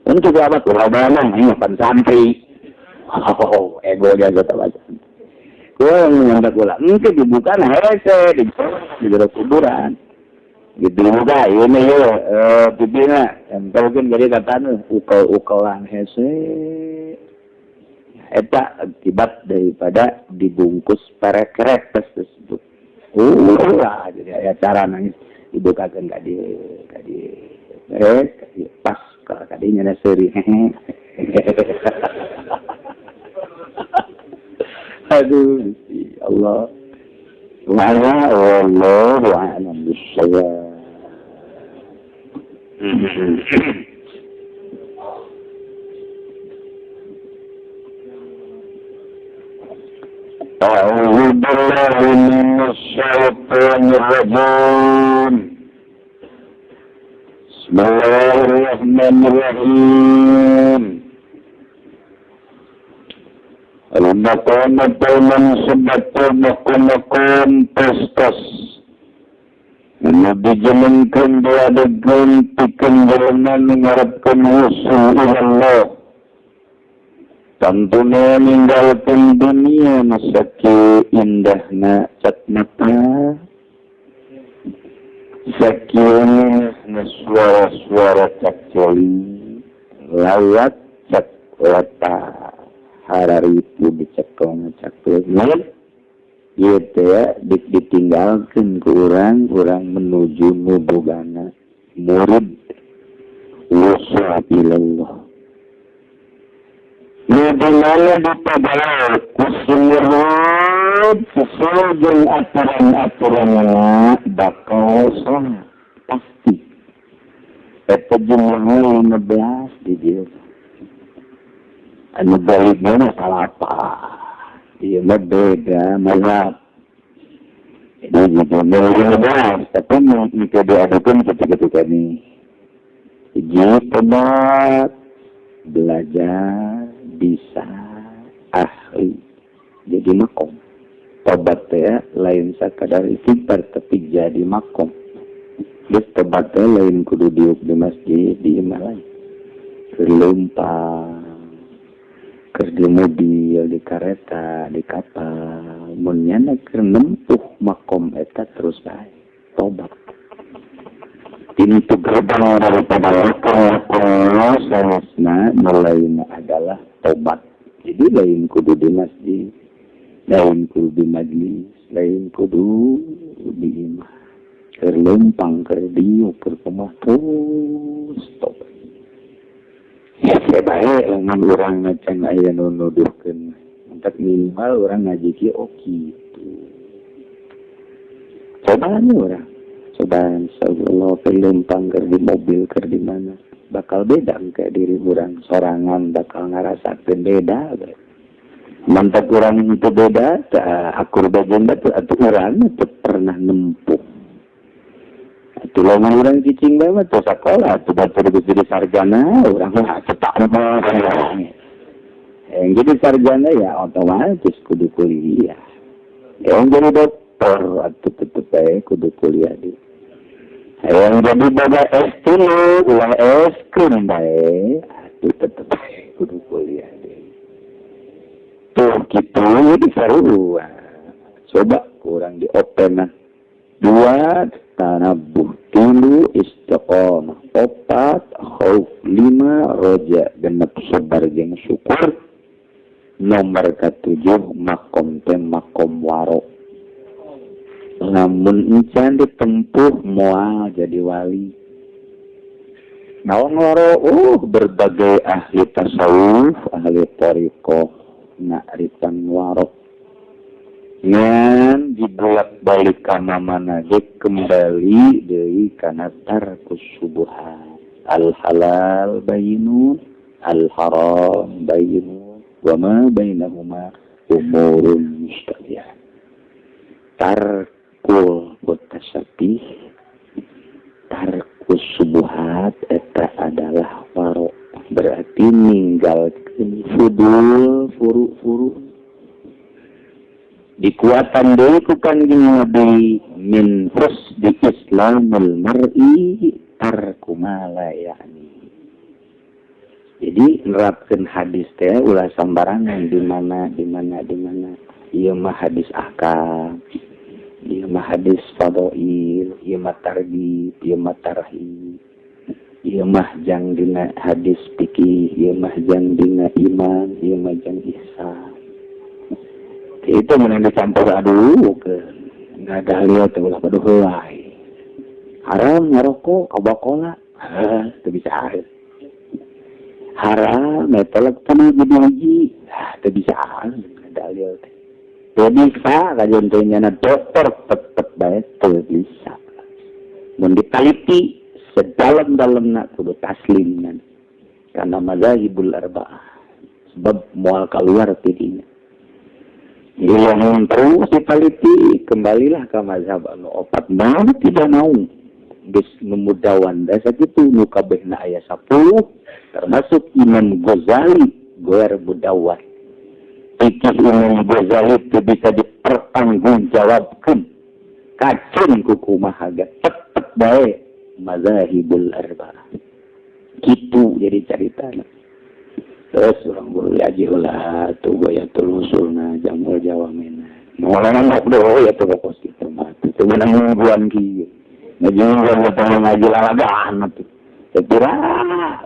untuk apa tuh labanan ini pan santri ego dia kata baca gue yang nyampe gula mungkin dibuka nah hese di kuburan gitu juga ini ya pipina mungkin jadi katanya ukol-ukolan hese eta akibat daripada dibungkus perek-perek tersebut jadi ada cara nangis dibukakan kadi pas kadinya naseri aduh Allah wallahu a'lam bishawab من الشيطان الرجيم بسم الله الرحمن الرحيم Al-Maqam sebagai makom-makom tos-tos Nabi jalankan dia adegan pikan jalanan mengharapkan usul Allah tentunya meninggalkan dunia masaki indahna cat mata sakitnya suara-suara cak coli lawat cak lata harari itu dicekong cak coli gitu ya ditinggalkan ke orang menuju mubugana murid usul ilallah Nudilala dipabalau kusurut sesuai dengan aturan-aturannya bakal sholat pasti. Itu jumlahnya 15 di dia. Anu baliknya salah apa? Dia beda mazhab. Jadi jumlahnya 15 tapi jika diadukan ketika ini. Jadi tobat belajar bisa ahli jadi makom tobat ya lain sakadar istighfar tapi jadi makom terus tobat lain kudu diuk di masjid di imam kelumpang kerja mobil di kereta di kapal munnya keur nempuh makom eta terus bae tobat pintu gerbang daripada Allah seharusnya mulainya adalah tobat. Jadi lain kudu di masjid, lain kudu di majlis, lain kudu di imah. Kerlempang, kerdiu, kerpemah terus tobat. Ya sebaik dengan orang ngacang ayah nuduhkan. Untuk minimal orang ngaji ki gitu. Cobaan orang. Cobaan Allah kelempang ker di mobil ker di mana bakal beda kayak diri orang sorangan bakal ngarasakeun beda mantap orang itu beda akur bagenda tuh atuh orang itu pernah nempuh atuh lamun orang cicing banget tuh sekolah tuh batur jadi sarjana orang mah cetak orang yang jadi sarjana ya otomatis kudu kuliah yang jadi dokter atuh tetep bae kudu kuliah di yang jadi baga es dulu, ulah es krim baik, itu tetap baik, kudu kuliah deh. Tuh gitu, jadi seru. Coba kurang di openan. 2, tanabuh. 3, istiqomah. 4, khauf. 5, roja. Genep sabar jeung syukur. Nomor ke-7, makom waro. Namun encan ditempuh moal jadi wali. Nawang loro, berbagai ahli tasawuf, ahli tariqah, na'rifan warok. Ngan dibulak balik kana mana kembali dari kana tarkus subuhat. Al-halal bayinun, al-haram bayinun, wa ma bainahuma umurun mustabihat. Tarkul mutasabih tarkus subuhat eta adalah waro berarti ninggalkeun furu dikuatan deui ku kanjeng Nabi min husni islamul mar'i tarku ma la ya'ni. Jadi nerapkeun hadis teh ulah sambarangan di mana ieu mah hadis ahkam, ieu mah hadis fadail, ieu mah targhib, ieu mah tarhib, ieu mah jang dina hadis fikih, ieu mah jang dina iman, ieu mah jang ihsan. Itu menang dicampur aduh ke nggak ada lihat tuh ulah pada helai haram ngerokok kabakola itu bisa akhir haram metolak tanah jadi itu bisa akhir ada lihat jadi bisa kajontonya na dokter tetep baik tuh bisa menditaliti sedalam-dalam nak kudu taslim kan karena mazhabul arba'ah sebab mual keluar tidinya Ilahun terus dipaliti, kembalilah ke mazhab anu opat. Nah, tidak mau. Geus numudawan dasa kitu nu kabehna aya 10 termasuk Imam Ghazali goer budawan. Fikih Imam Ghazali itu bisa dipertanggungjawabkan. Kacun kukumaha ga tetep bae mazhabul arba'ah. Kitu jadi ceritanya. Terus orang guru ngaji ulah tuh goyatul usulna jamul jawamena. Mulana ndak doh ya tuh pokok kitu mah. Teu meunang mingguan kieu. Ngaji lalagaan atuh. Sepira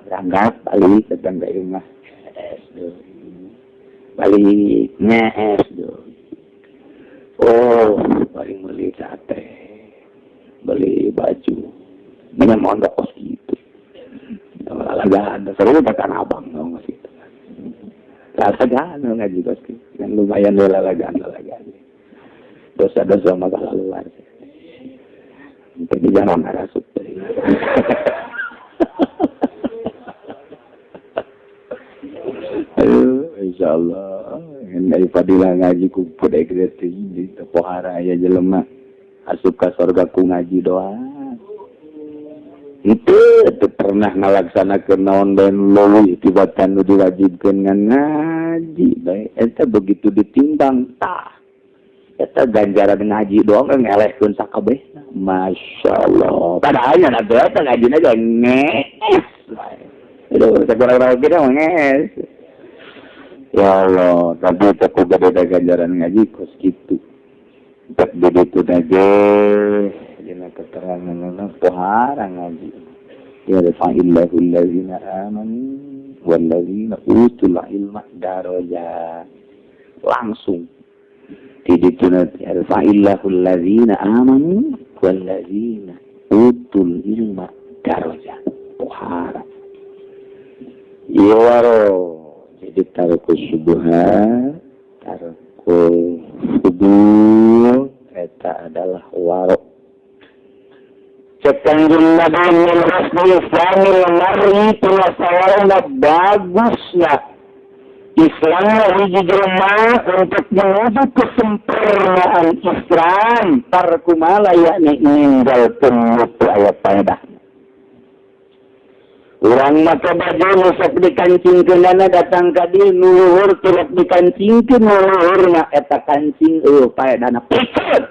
berangkat balik datang ke rumah. Balik ngees do. Oh, balik beli sate. Beli baju. Mana mondok kos gitu. Lalagaan seru tekan abang ngomong gitu. Lalagaan ngaji kos gitu. Kan lumayan lalagaan. Dosa-dosa maka luar. Tapi jangan ngarasuk dari. Insyaallah dari fadilah ngaji ku podai grati di pohara aya jelema asup ka surga ku ngaji doa. Itu pernah ngalaksanakeun naon bae leuwih tibatan nu diwajibkeun ngan ngaji bae eta begitu ditimbang tah eta ganjaran ngaji doang kan ngelehkeun sakabehna. Masyaallah. Padahal nya eta ngajina ge nges. Aduh, sakurang-kurang kita nges. Ya Allah, tapi aku gak ada ganjaran ngaji kos gitu. Tak begitu aja, jadi keterangan pohara ngaji. Ya rafa'illahul ladzina amanu wal ladzina utul ilma darajat. Langsung diditunan rafa'illahul ladzina amanu wal ladzina utul ilma darajat. Pohara. Ya waro. Jadi taruku subuhat, taruku subuh, eta adalah warok. Cekanjung Nabi Muhammad Islamil Mar'i pelasaran bagusnya Islam hiji jelema untuk menuju kesempurnaan Islam tarkumala yakni meninggalkan mutu ayat faedah. Urang maka baju sok dikancingkeunana datang ka dieu nu luhur tulak dikancingkeun nu luhurna eta kancing paedana pikeun.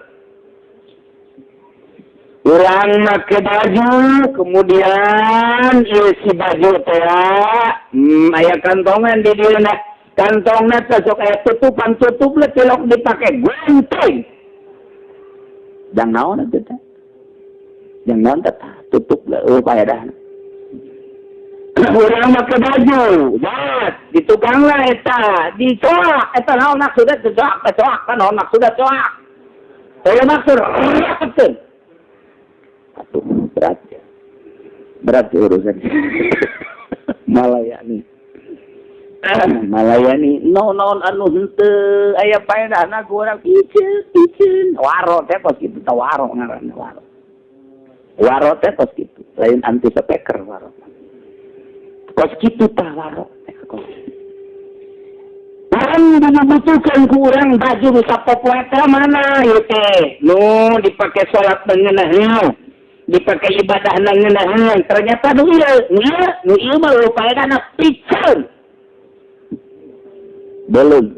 Urang make baju kemudian ieu si baju teh aya kantongan di dieuna. Kantongna teh sok aya tutupan le celok dipake gunting. Jang naon eta teh? Jang naon teh tutup le paedana. Urang make baju, jat, di tukang lah eta, dicoak, eta naon maksudnya coak kan naon maksudnya coak. Saya maksud, betul. Aduh, berat urusan. Malayani, naon anu henteu, aya paedahna ku urang picen, waro teh pos kitu, tah waro ngaranna waro. Waro teh pos kitu, lain anti speaker waro. Kos kitu tah warok. Urang dibutuhkan ku urang baju nu sapopoe teh mana ieu teh? Nu dipake salat ngeuneuh, dipake ibadah ngeuneuh. Ternyata nu ieu mah paedana piceun. Belum.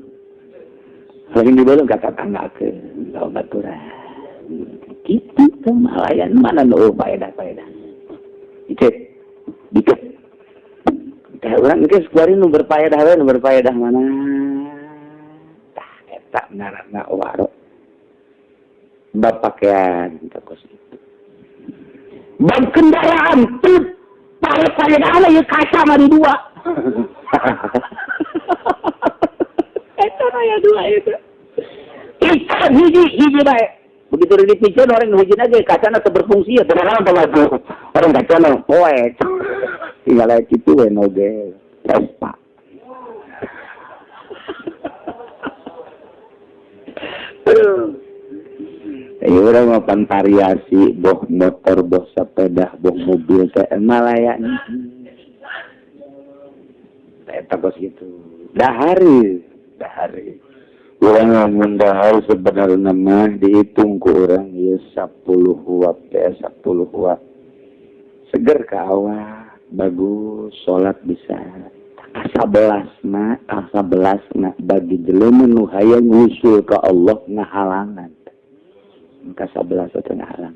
Lain dibelum ka tetanggakeun, lawan baturan. Kitu teh malayan mana nu paedah-paedah. Dikit. Teh urang geus kuari nu berpaedah mana? Tah eta ngaranna waro. Bab pakaian kos itu. Bab kendaraan teu paedah ieu kaca mah di dua. Eta aya dua itu. Ikan hiji bae. Begitu dipicen orang hijina ge kacana teu berfungsi ya teu naon teh orang kacana poek. Tinggal aja itu noge Vespa. Orang mau variasi, boh motor, boh sepeda, boh mobil, kayak Malaya nih. Saya takut gitu. Dahari. Urang lamun dahar sebenarnya mah dihitung ku urang ya 10 watt ya 10 watt. Seger ka awak, bagus salat bisa. Ka 11 na bagi jelema nu hayang ngusul ka Allah ngahalangan. Ka 11 teh ngahalang.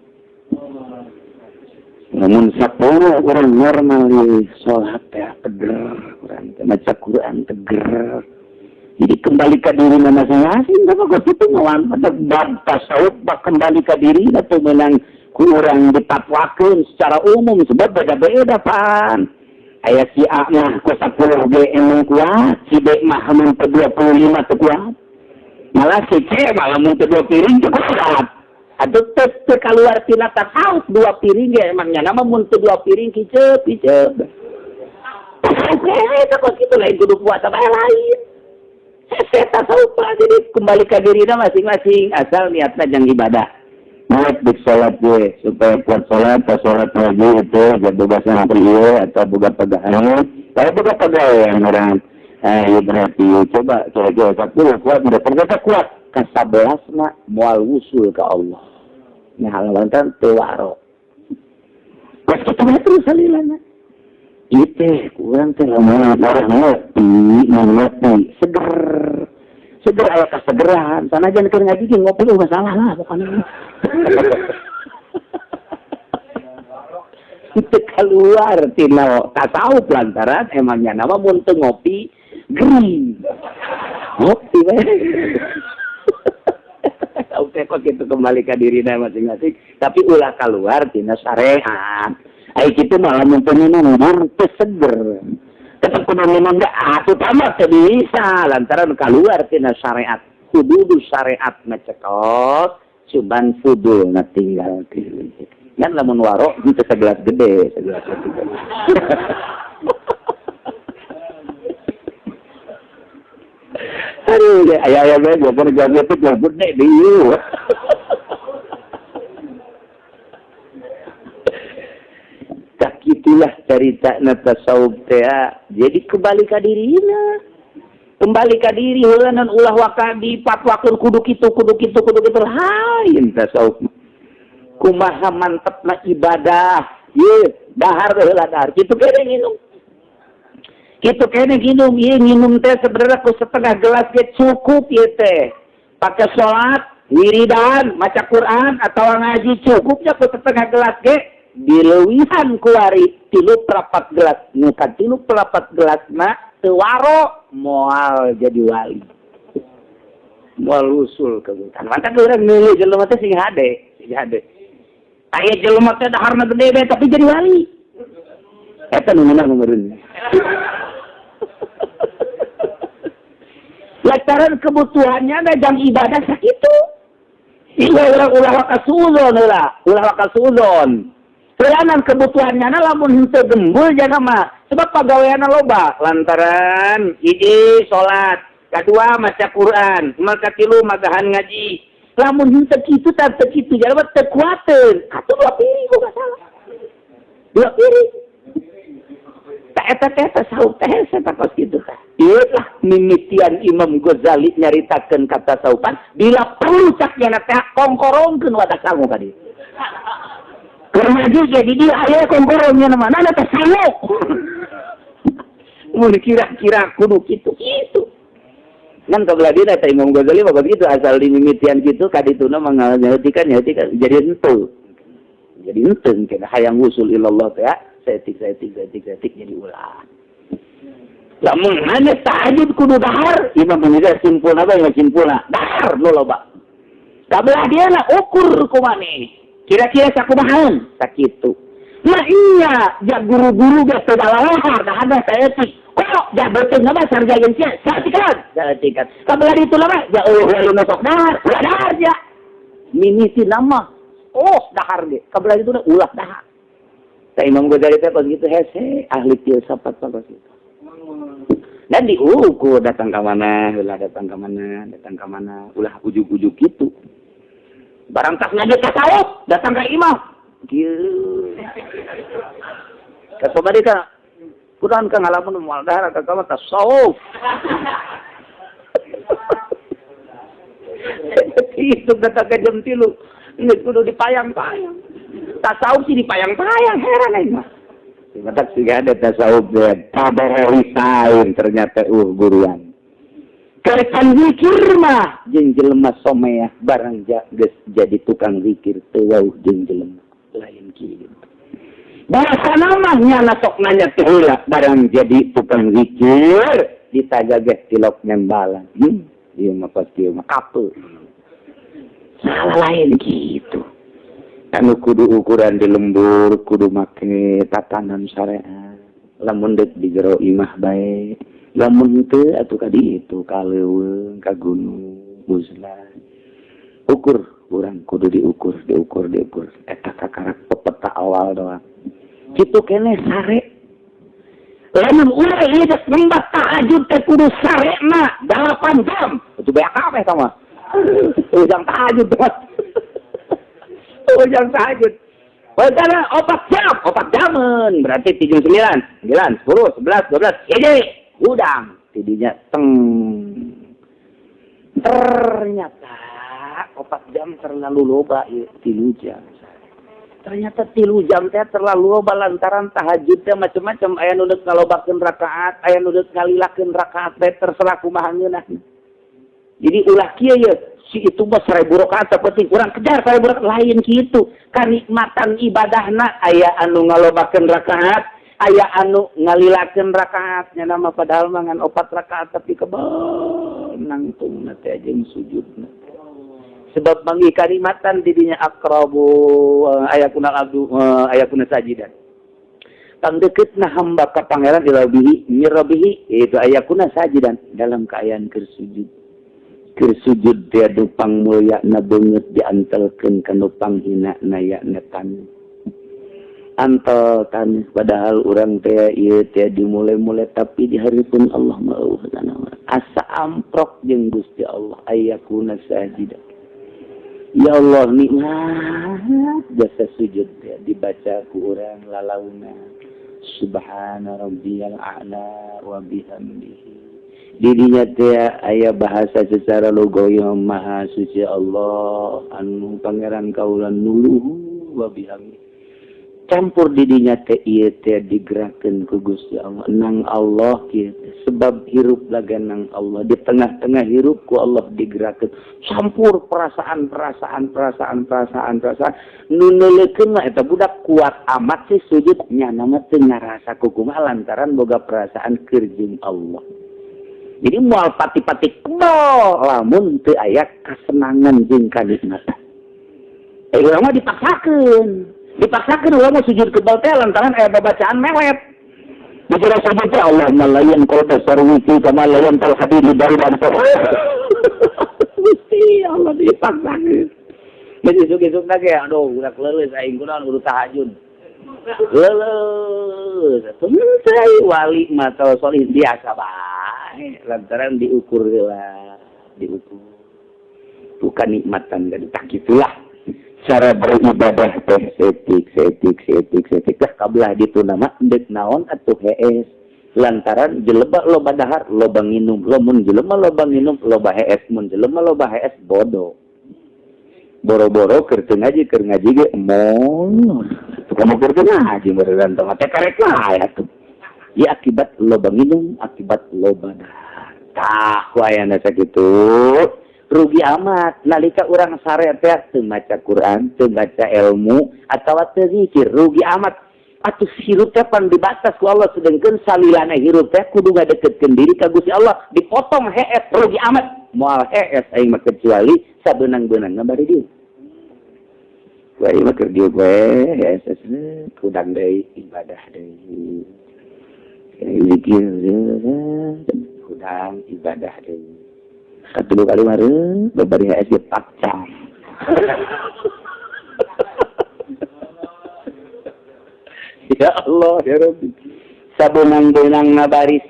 Namun 10 orang normal ya salat teh teger, urang teh maca Quran teger. Jadi kembali ke diri masing-masing, apa kok itu ngawan pada bab tasawuf bak kembali ke diri atau menang kurang dipatwakeun secara umum sebab beda-beda pan. Aya si A mah ku 10 ge emang kuat, si B mah mun 25 teu kuat. Malah si C malah mun 2 piring teu kuat. Atuh teu kaluar tina tasawuf 2 piring ge emangnya nama mun 2 piring kiceup. Eta kok kitu lain kudu kuat apa lain. Saya tasawuf jadi kembali ke dirinya masing-masing asal niatnya jangan ibadah. Niat di sholat je supaya kuat sholat lagi itu jadi bahasa nanti atau buka pegawai. Kalau buka pegawai orang, ya berarti coba kira-kira 10 kuat udah ternyata kuat. Ke 11 nak mual usul ke Allah. Ini halaman kan tewaro. Pas kita terus salilana. Itu kurang teh orang ngerti seger aya kasegeran sanajan keur ngaji ge ngopi masalah lah pokoknya itu keluar tina tasawuf lantaran emangnya nama mun teu ngopi gering ngopi we oke kok gitu kembali ke dirina masing-masing tapi ulah keluar tina syariat. Ai kitu malah mumpuni mundur teu seger. Tetep kudu minum enggak atuh tamat teu bisa lantaran keluar tina syariat. Hudud syariat mah cekot, cuman fudulna tinggal deui. Ngan lamun waro teu segelas gede, segelas gede. Aduh, aya bae gua jago teh gede dieu. Itulah cerita tasawuf teh. Jadi kembali ke dirina. Kembali ke diri heulan ulah wakadi patwakeun kudu kitu lain tasawuf. Kumaha mantepna ibadah. Ye, dahar heula dahar. Kitu kene nginum. Ye nginum teh sebenarnya ku setengah gelas ge cukup ye teh. Pakai salat, wiridan, maca Quran atau ngaji cukupnya ku setengah gelas ge. Dileuwihan kuari 3/4 gelas nuka 3/4 gelas na teu waro moal jadi wali moal usul ke hutan mantap urang milih jelema teh sing hade aya jelema teh daharna gede tapi jadi wali eta nu meunang meureun lantaran kebutuhannya da jang ibadah sakitu ieu ulah wakasudon Kelanan kebutuhannya lamun henteu gembul jaga mah sebab pagaweana loba lantaran hiji salat, kadua maca Quran, nomor katilu magahan ngaji. Lamun henteu kitu tah teu kitu jalma teu kuateun. Atuh 2 piring kok salah. 2 piring. Tak eta teh tasawuf teh satakos kitu tah. Ieu lah mimitian Imam Ghazali nyaritakeun kata tasawufan bila perlu cak nya teh kongkorongkeun wadah sangu ka dieu. Karena jadi dia ayah komporongnya mana ada tasawuf. Mau dikira-kira kudu gitu. Kan kabelah dia kata Imam Ghazali bapak gitu asal dimimitian gitu kadituna mengalihkan jadi ente. Jadi ente kena hayang usul ilallah teh setik jadi ulah. Lamun hanya tahajud kudu dahar, Imam Ghazali simpulna apa yang simpulna? Dahar lo loba. Kabelah dia lah ukur kumane. Kira-kira sakumahan sakitu. Nah iya, ja guru-guru ge teu dalalahar dah ada saeutik. Kok ja beuteung mah sarjakeun sia, saatikan. Kabelah ditu mah ja eueuh sok dahar, ulah dahar ja. Mimiti nama. Oh, dahar ge. Kabelah ditu ulah dahar. Sa Imam Ghazali teh pas gitu hese ahli filsafat pas gitu. Dan diukur datang ke mana, ulah ujug-ujug gitu. Barang tas ngaji tasawuf, datang ke imam. Kieu. Kasoba ka Quran ka ngalamun moal dahar ka tasawuf. Itu kata ke jam 3. Nggak kudu dipayang-payang. Tasawuf sih dipayang-payang, heran aja mah. Matak sih ada tasawuf dia. Tabarawisain ternyata guruan. Kerekan zikir mah jeung jelema someah barang geus jadi tukang zikir teu wauh jeung jelema lain kieu. Bahasana mah nya sok nanya teh heula barang jadi tukang zikir ditagageh tilok nembalan. Ieu mah pasti mah kapeu. Salah lain gitu. Anu kudu ukuran di lembur, kudu make tatanan syariat. Lamun deuk di jero imah bae. Lamun teu atuh ka ditu ka leuweung, ka gunung, musla. Ukur urang kudu diukur. Eta kakarak pepeta awal doang. Kitu keneh sare. Lamun urang ieu geus nembak tahajud teh kudu sarena 8 jam. Itu beak kabeh tah mah. Ujang tahajud doang. Ujang tahajud. Padahal 4 jaman. Berarti 7, 9, 10, 11, 12. Jadi, udang. Tidinya teng. Ternyata 4 jam terlalu loba. 3 jam. Ternyata 3 jam teh terlalu loba lantaran tahajud teh macam-macam. Aya nu deuk ngalobakeun rakaat, aya nu deuk ngalilakeun rakaat teh terserah kumaha ngeunah. Jadi ulah kieu ye. Si itu mah 1000 rakaat sapenting kurang kejar 1000 rakaat lain kitu. Kanikmatan ibadahna aya anu ngalobakeun rakaat, aya anu ngalilakeun rakaat. Nya nama padahal mangan 4 rakaat tapi kebal nangtungna teh jeung sujudna. Sebab mangi kanikmatan di dinya aqrabu ayakunal abdu ayakuna sajidan. Kang dekeutna hamba ka pangeran ilabihi mirabihi itu ayakuna sajidan dalam keadaan keur sujud. Keur sujud dia dupang mulia na beungeut diantelkeun ka nu panghina na yakna tan. Antel tan padahal urang teh ieu teh dimulai-mulai tapi di hareupeun Allah mauh kana asa amprok jeung Gusti Allah ayakuna sajida. Ya Allah nikmat jasa sujud teh dibaca ku urang lalauna subhana rabbiyal a'la wa bihamdihi. Didinya teh aya bahasa secara logoyo maha suci Allah anu pangeran kaula nuluhu wa bihamdi. Campur didinya teh ieu teh digerakkeun ku Gusti Allah nang Allah kieu sebab hirup laga nang Allah di tengah-tengah hirup ku Allah digerakkeun campur perasaan nu neuleukeun mah eta budak kuat amat sih sujud nya nama teu ngarasa kumaha lantaran boga perasaan keur jeung Allah. Jadi moal pati-pati kebal lamun teu aya kasenangan jeung kanikmatan. Urang mah dipaksakeun urang mah sujud kebal teh lantaran aya babacaan mewet. Dikira sujud teh Allahumma la yanqul tasarrufi kama la yanqul hadid dari dan Gusti Allah dipaksakeun. Jadi sugih-sugih ge aduh udah leuleus aing kunaon kudu tahajud. Leuleus. Teu wali mah solih biasa bae. Lantaran diukur lah, diukur. Bukan nikmatan dari tak gitulah. Cara beribadah teh setik dah kabelah ditu nama deuk naon atuh hees. Lantaran jelema loba dahar, loba nginum, lamun jelema loba nginum, loba hees, mun jelema loba hees bodoh. Boro-boro keur ngaji ge emol. Kamu keur ngaji meureun teh karek wae atuh. Ya akibat loba nginum, akibat loba dahar. Tah wayana sakitu. Rugi amat nalika urang sare teh teu maca Quran, teu maca ilmu atawa teu zikir, rugi amat. Atuh hirup teh pan dibatas ku Allah sedengkeun salilana hirup teh kudu ngadeukeutkeun diri ka Gusti Allah, dipotong hees rugi amat. Moal hees aing mah kecuali sabeunang-beunangna bari dieu. Bari mah keur dieu we hees kudang deui ibadah deui. Zikir kudang ibadah deui. 1 kali meureun babari hees ge pakcang. Ya Allah ya Rabbi. Sabeunang-beunangna bari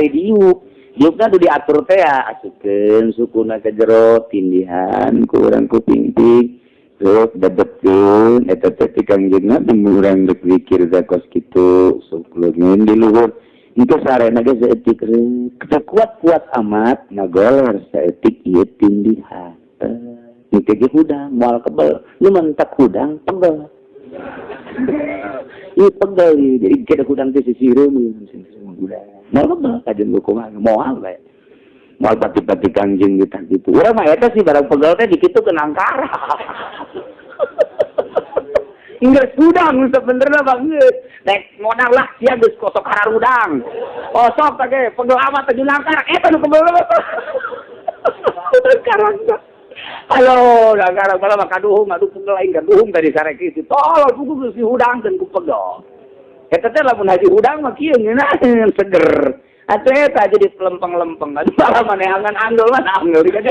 diuk. Diukna tu diatur teh asukeun sukuna ka jero tindihan ku urang kuping-ping. Terus dadepkeun eta teh kangjengna urang rek zikir zakos kitu sok leungeun di luhur. Itu sarena ge saeutik rek. Kuat amat ngagoler saeutik ieu tindihan. Ini hudang, mual kebel. Lu mentak hudang, pegel. Iya pegel, jadi kita hudang di sisi rumi. Mual kebel, kajian hukuman. Mual, baik. Mual pati-pati kangjeng gitu. Orang mah eta sih barang pegel teh dikit tuh kenangkara. Inggris hudang sebenernya banget. Nek modal lah sia geus kosok karar hudang. Kosok teh pegel amat teh nangkara. Eta nu kebel. Karang. Halo, nangkara bala mah kaduhung, aduh pegel aing kaduhung tadi sarek kitu. Tolong kudu si hudang dan ku pegel. Eta teh lamun haji hudang mah kieu ngeunah seger. Atuh eta jadi lempeng-lempeng. Aduh bala manehangan andol mah andol dikade.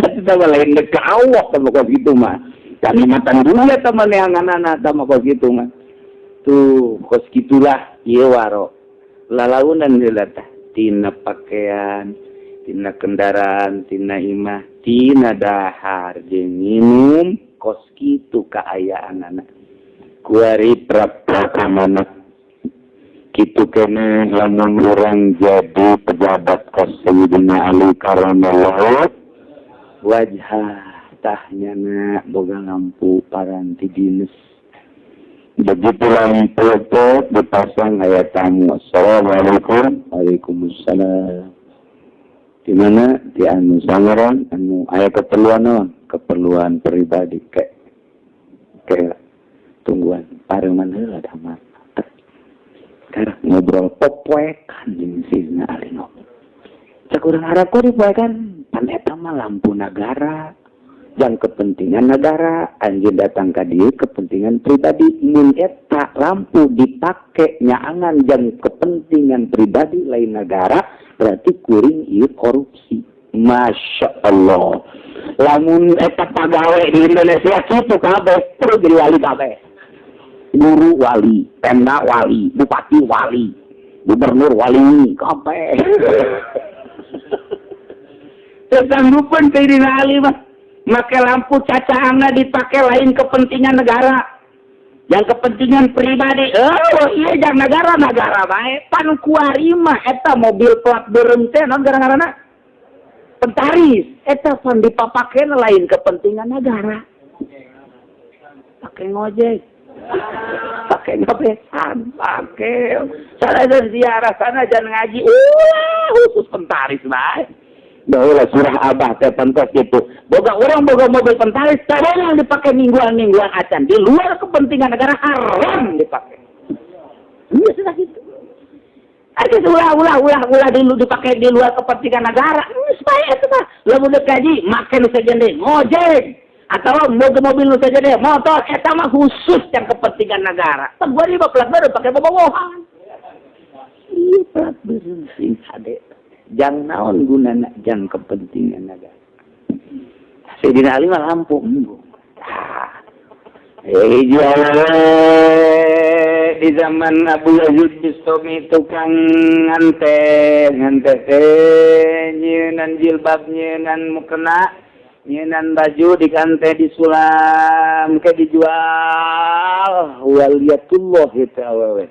Atuh teh lain dekawok sama kok gitu mah. Kalimatan dulu ya teman yang anak-anak sama kos gitu mah. Tuh kos gitulah ieu waro. Lalaunan dilatah tina pakaian, tina kendaraan, tina imah, tina dahar jeung minum kos kitu kaayaan anak. Kuari prak-prak mana. Kitu kene lamun urang jadi pejabat kos Sayyidina Ali karamallahu wajhah. Tahnya nak boga lampu paranti dinas. Begitu lampu itu dipasang ayat tamu. Assalamualaikum. Waalaikumsalam. Di mana di anu sangaran anu ayat keperluan non, keperluan pribadi kayak tungguan pareman heula da mah. Karek ngobrol popoekan jeung sina alino. Cak urang harap kok dipoekan pan eta mah lampu negara. Yang kepentingan negara, anjir datang ke dia kepentingan pribadi. Mun eta lampu dipakai nyaangan yang kepentingan pribadi lain negara, berarti kuring ieu korupsi. Masya Allah. Lamun eta pagawe di Indonesia kitu kabeh, terus jadi wali kabeh. Guru wali, pemda wali, bupati wali, gubernur wali kabeh. Kesanggupan Sayyidina Ali mah. Maka lampu cacaannya dipakai lain kepentingan negara. Yang kepentingan pribadi. Oh iya jangan negara baik. Pan kuari mah eta mobil plat berente non gara-gara pentaris. Eta pan dipapakeun lain kepentingan negara. Pakai ngojek. Pakai ngobesan, pakai. Sana ziarah sana jangan ngaji. Khusus pentaris baik. Bahwa surah Abah teh pantas gitu. Boga orang boga mobil pentaris, cara yang dipakai mingguan acan di luar kepentingan negara haram dipakai. Iya sudah gitu. Ada ulah dulu dipakai di luar kepentingan negara. Supaya itu mah lamun kaji makan saja deh ngojek atau mobil saja deh motor eta mah khusus yang kepentingan negara. Gua di plat baru pakai bobogohan. Iya plat baru sing hade. Jang naon gunana jang kepentingan negara. Sayyidina Ali mah lampu embung. Di zaman Abu Yazid Bistami tukang ngante nyeunan jilbab nyeunan mukena nyeunan baju dikante disulam ke dijual waliyatullah itu awewe.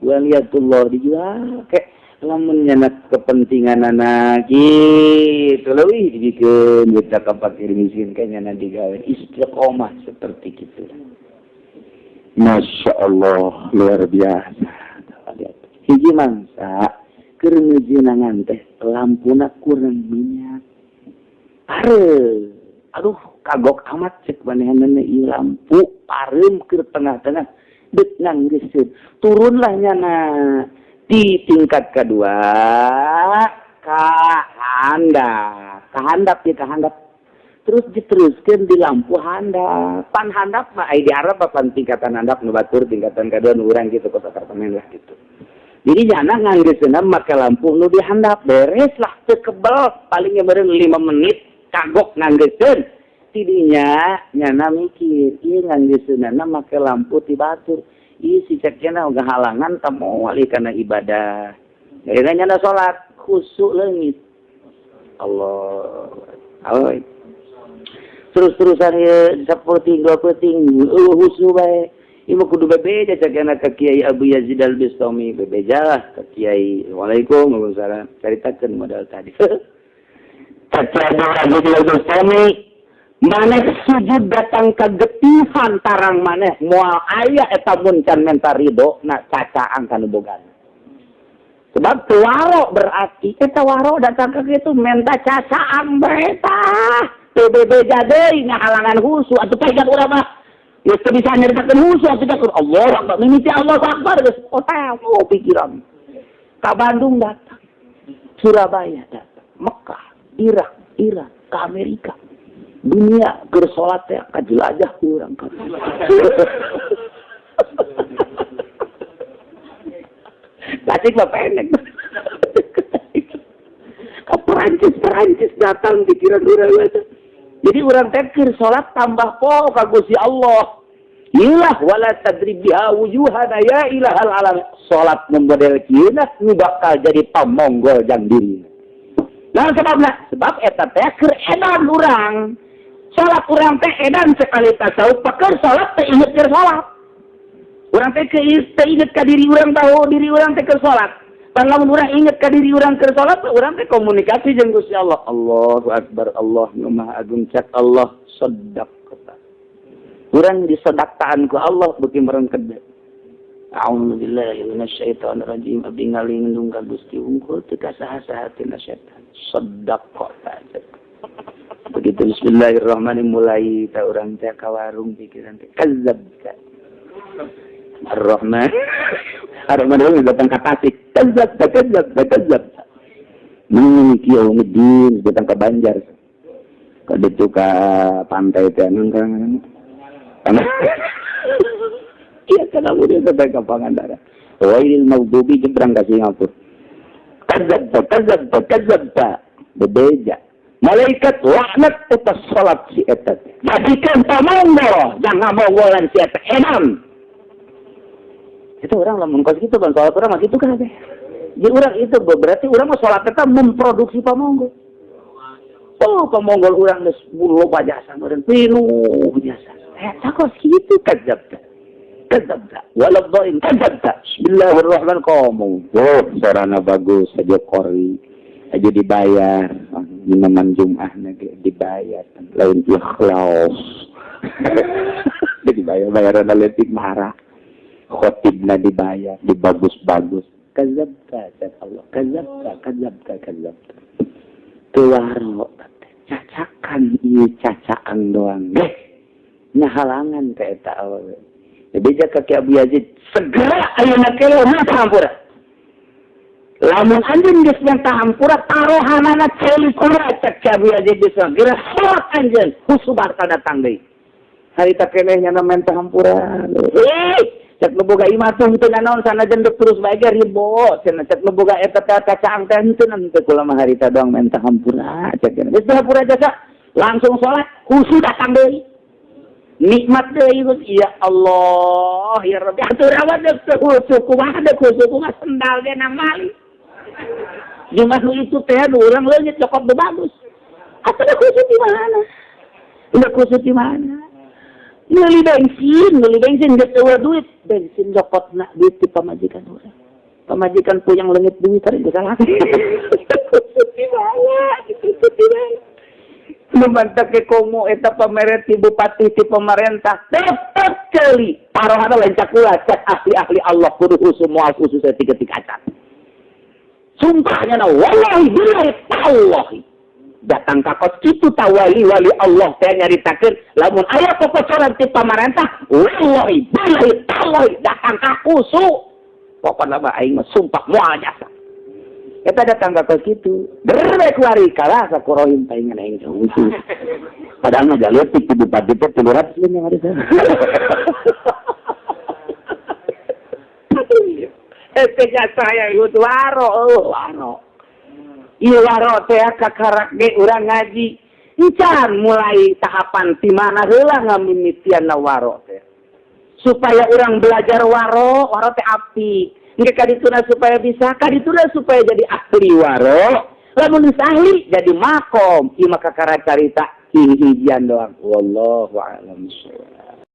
Waliyatullah dijual ke lamun nyanak kepentingan anak gitu leuwih dibikeun budak ka fakir miskin kayaknya nanti digawe istiqomah seperti itu. Masya Allah luar biasa. Hiji mangsa keur ngeujeunangan teh lampuna kurang minyak. Aduh kagok amat cek manehanna ieu lampu pareum keur tengah-tengah deuk nanggeuskeun turunlah nyana. Di tingkat kedua kahandap terus diteruskan di lampu handap pan handap mah di Arab pan tingkatan handap nu batur tingkatan kedua nu urang gitu kos apartemen lah gitu jadi jana nganggeuskeun make lampu nu di handap beres lah teu kebel palingnya beureung 5 menit kagok nganggeuskeun tidinya nyana mikir ieu nganggeuskeunana make lampu ti batur. Si cekena uga halangan tamu wali karena ibadah. Akhirnya nyanda sholat khusuk leungit. Allah. Oi. Terus-terusan ya 10 20 khusuk bae. Ieu kudu bebeja cekena ka Kiai Abu Yazid Al-Bistami bebeja lah ka Kiai. Waalaikumsalam. Caritakeun modal tadi. Kecada lagi suami. Maneh sujud datang ke getihan tarang maneh moal aya eta mun can menta ridho na cacaan kana bogan. Sebab waro berarti eta waro datang ke kitu menta cacaan bereta. PBB jadi ngahalangan husu atuh pegat urang mah. Geus teu bisa nyaritakeun husu atuh dak Allah Akbar mimiti Allah Akbar geus otak pikiran. Ka Bandung datang. Surabaya datang. Mekah, Irak, ke Amerika. Dunia bersolat ya kajelajah kurang kan. Tasik mah pendek. Ke Perancis datang pikiran urang. Jadi urang teh keur salat tambah po ka Gusti Allah. Ilah wala tadrib biha wujuhana ya ilahal alam. Salat membodel kieu nu bakal jadi pamonggol jang diri. Nah sebab eta teh keur edan urang. Salat urang teh edan sekali tasawuf paker salat teh inget keur salat. Urang teh teu inget ka diri urang tahu diri urang teh keur salat. Pan lamun urang inget ka diri urang keur salat, urang teh komunikasi jeung Gusti Allah. Allahu Akbar, Allah nu Maha Agung cak Allah sedaq. Urang disodaktaan ku Allah beuki meureun kedeu. A'udzubillahi minasyaitonir rajim. Abdi ngalindung ka Gusti unggul teu ka saha-saha tina setan. Sedaq aja. Begitu bismillahirrahmanirrahim mulai ta urang teh ka warung pikiran teh kadzabka. Ar-Rahman. Ar-Rahman datang ka Tasik. Kadzabka. Kieu ngedin datang ka Banjar. Ka ditu ka pantai teh nang iya kan aku dia sampai ke Pangandaran. Wailil maghdubi jebrang ka Singapura. Kadzabta. Bebeja. Malaikat laknat atas salat si eta. Jadikan pamonggol, jangan ngomonglan si eta enam. Itu orang lamun kos gitu kan salat urang mah kitu kan teh. Jadi urang itu berarti urang mah salat eta memproduksi pamonggol. Oh, pamonggol urang geus loba jasa meureun pinuh jasa. Eta kos kitu kadzabta. Waladhdallin kadzabta. Bismillahirrahmanirrahim. Oh, sarana bagus aja kori. Aja dibayar. Minuman Jum'ah ge dibayar. Lain ikhlas. Dibayar bayaran letik marah. Khotibna dibayar, dibagus-bagus. Kadzabta Allah. Kadzabta. Tuwaro cacakan ieu cacaan doang. Nya halangan ka eta awewe. Beja ka Ki Abu Yazid segera ayeuna keleh mah hampura. Lamun anjeun geus menta hampura tarohanana ceuli kura cek Ki Abu Yazid segera salat anjeun husubar datang deui. Harita kenehnya menta hampura. Cek boga imah teh teu naon sanajan deuk terus bae ge ribo. Cenah cek boga eta cacaang teh teu teu kula mah harita doang menta hampura cek. Geus hampura jasa langsung salat husu datang deui. Nikmat deui ya Allah ya Rabbi atuh rawat deuk kumaha sendal ge nang mali. Jumat nu itu teh urang leungit cokot bagus. Atuh kusut di mana? Udah kusut di mana? Beli bensin geus eueuh duit, bensin cokotna duit ti pamajikan urang. Pamajikan puyang leungit duit tadi geus salah. Kusut di mana? Memantak ke komo eta pameret ti bupati ti pemerintah tetep kali tarohana lain cakula cek ahli Allah kudu husu moal khusus ketika acan. Sumpahnya na wallahi billahi tallahi datang ka kos kitu tawali wali Allah teh nyaritakeun lamun aya popocoran ti pamarentah wallahi billahi tallahi datang ka kusu pokona mah aing mah sumpah moal jasa. Kita datang ke kos itu, berbaik wari kalah sakurohim taingan aing khusus. Padahal mah jalur ti bupati teh 300 yang ada sana. Epenya saya itu waro. Ieu waro teh kakarak ge urang ngaji. Encan mulai tahapan ti mana heula ngamimitianna waro teh. Supaya urang belajar waro teh apik. Nggak kadituna supaya bisa, kadituna supaya jadi ahli waro. Lamun ahli jadi makom. Ima kakara carita hihijian doang. Wallahu a'lam.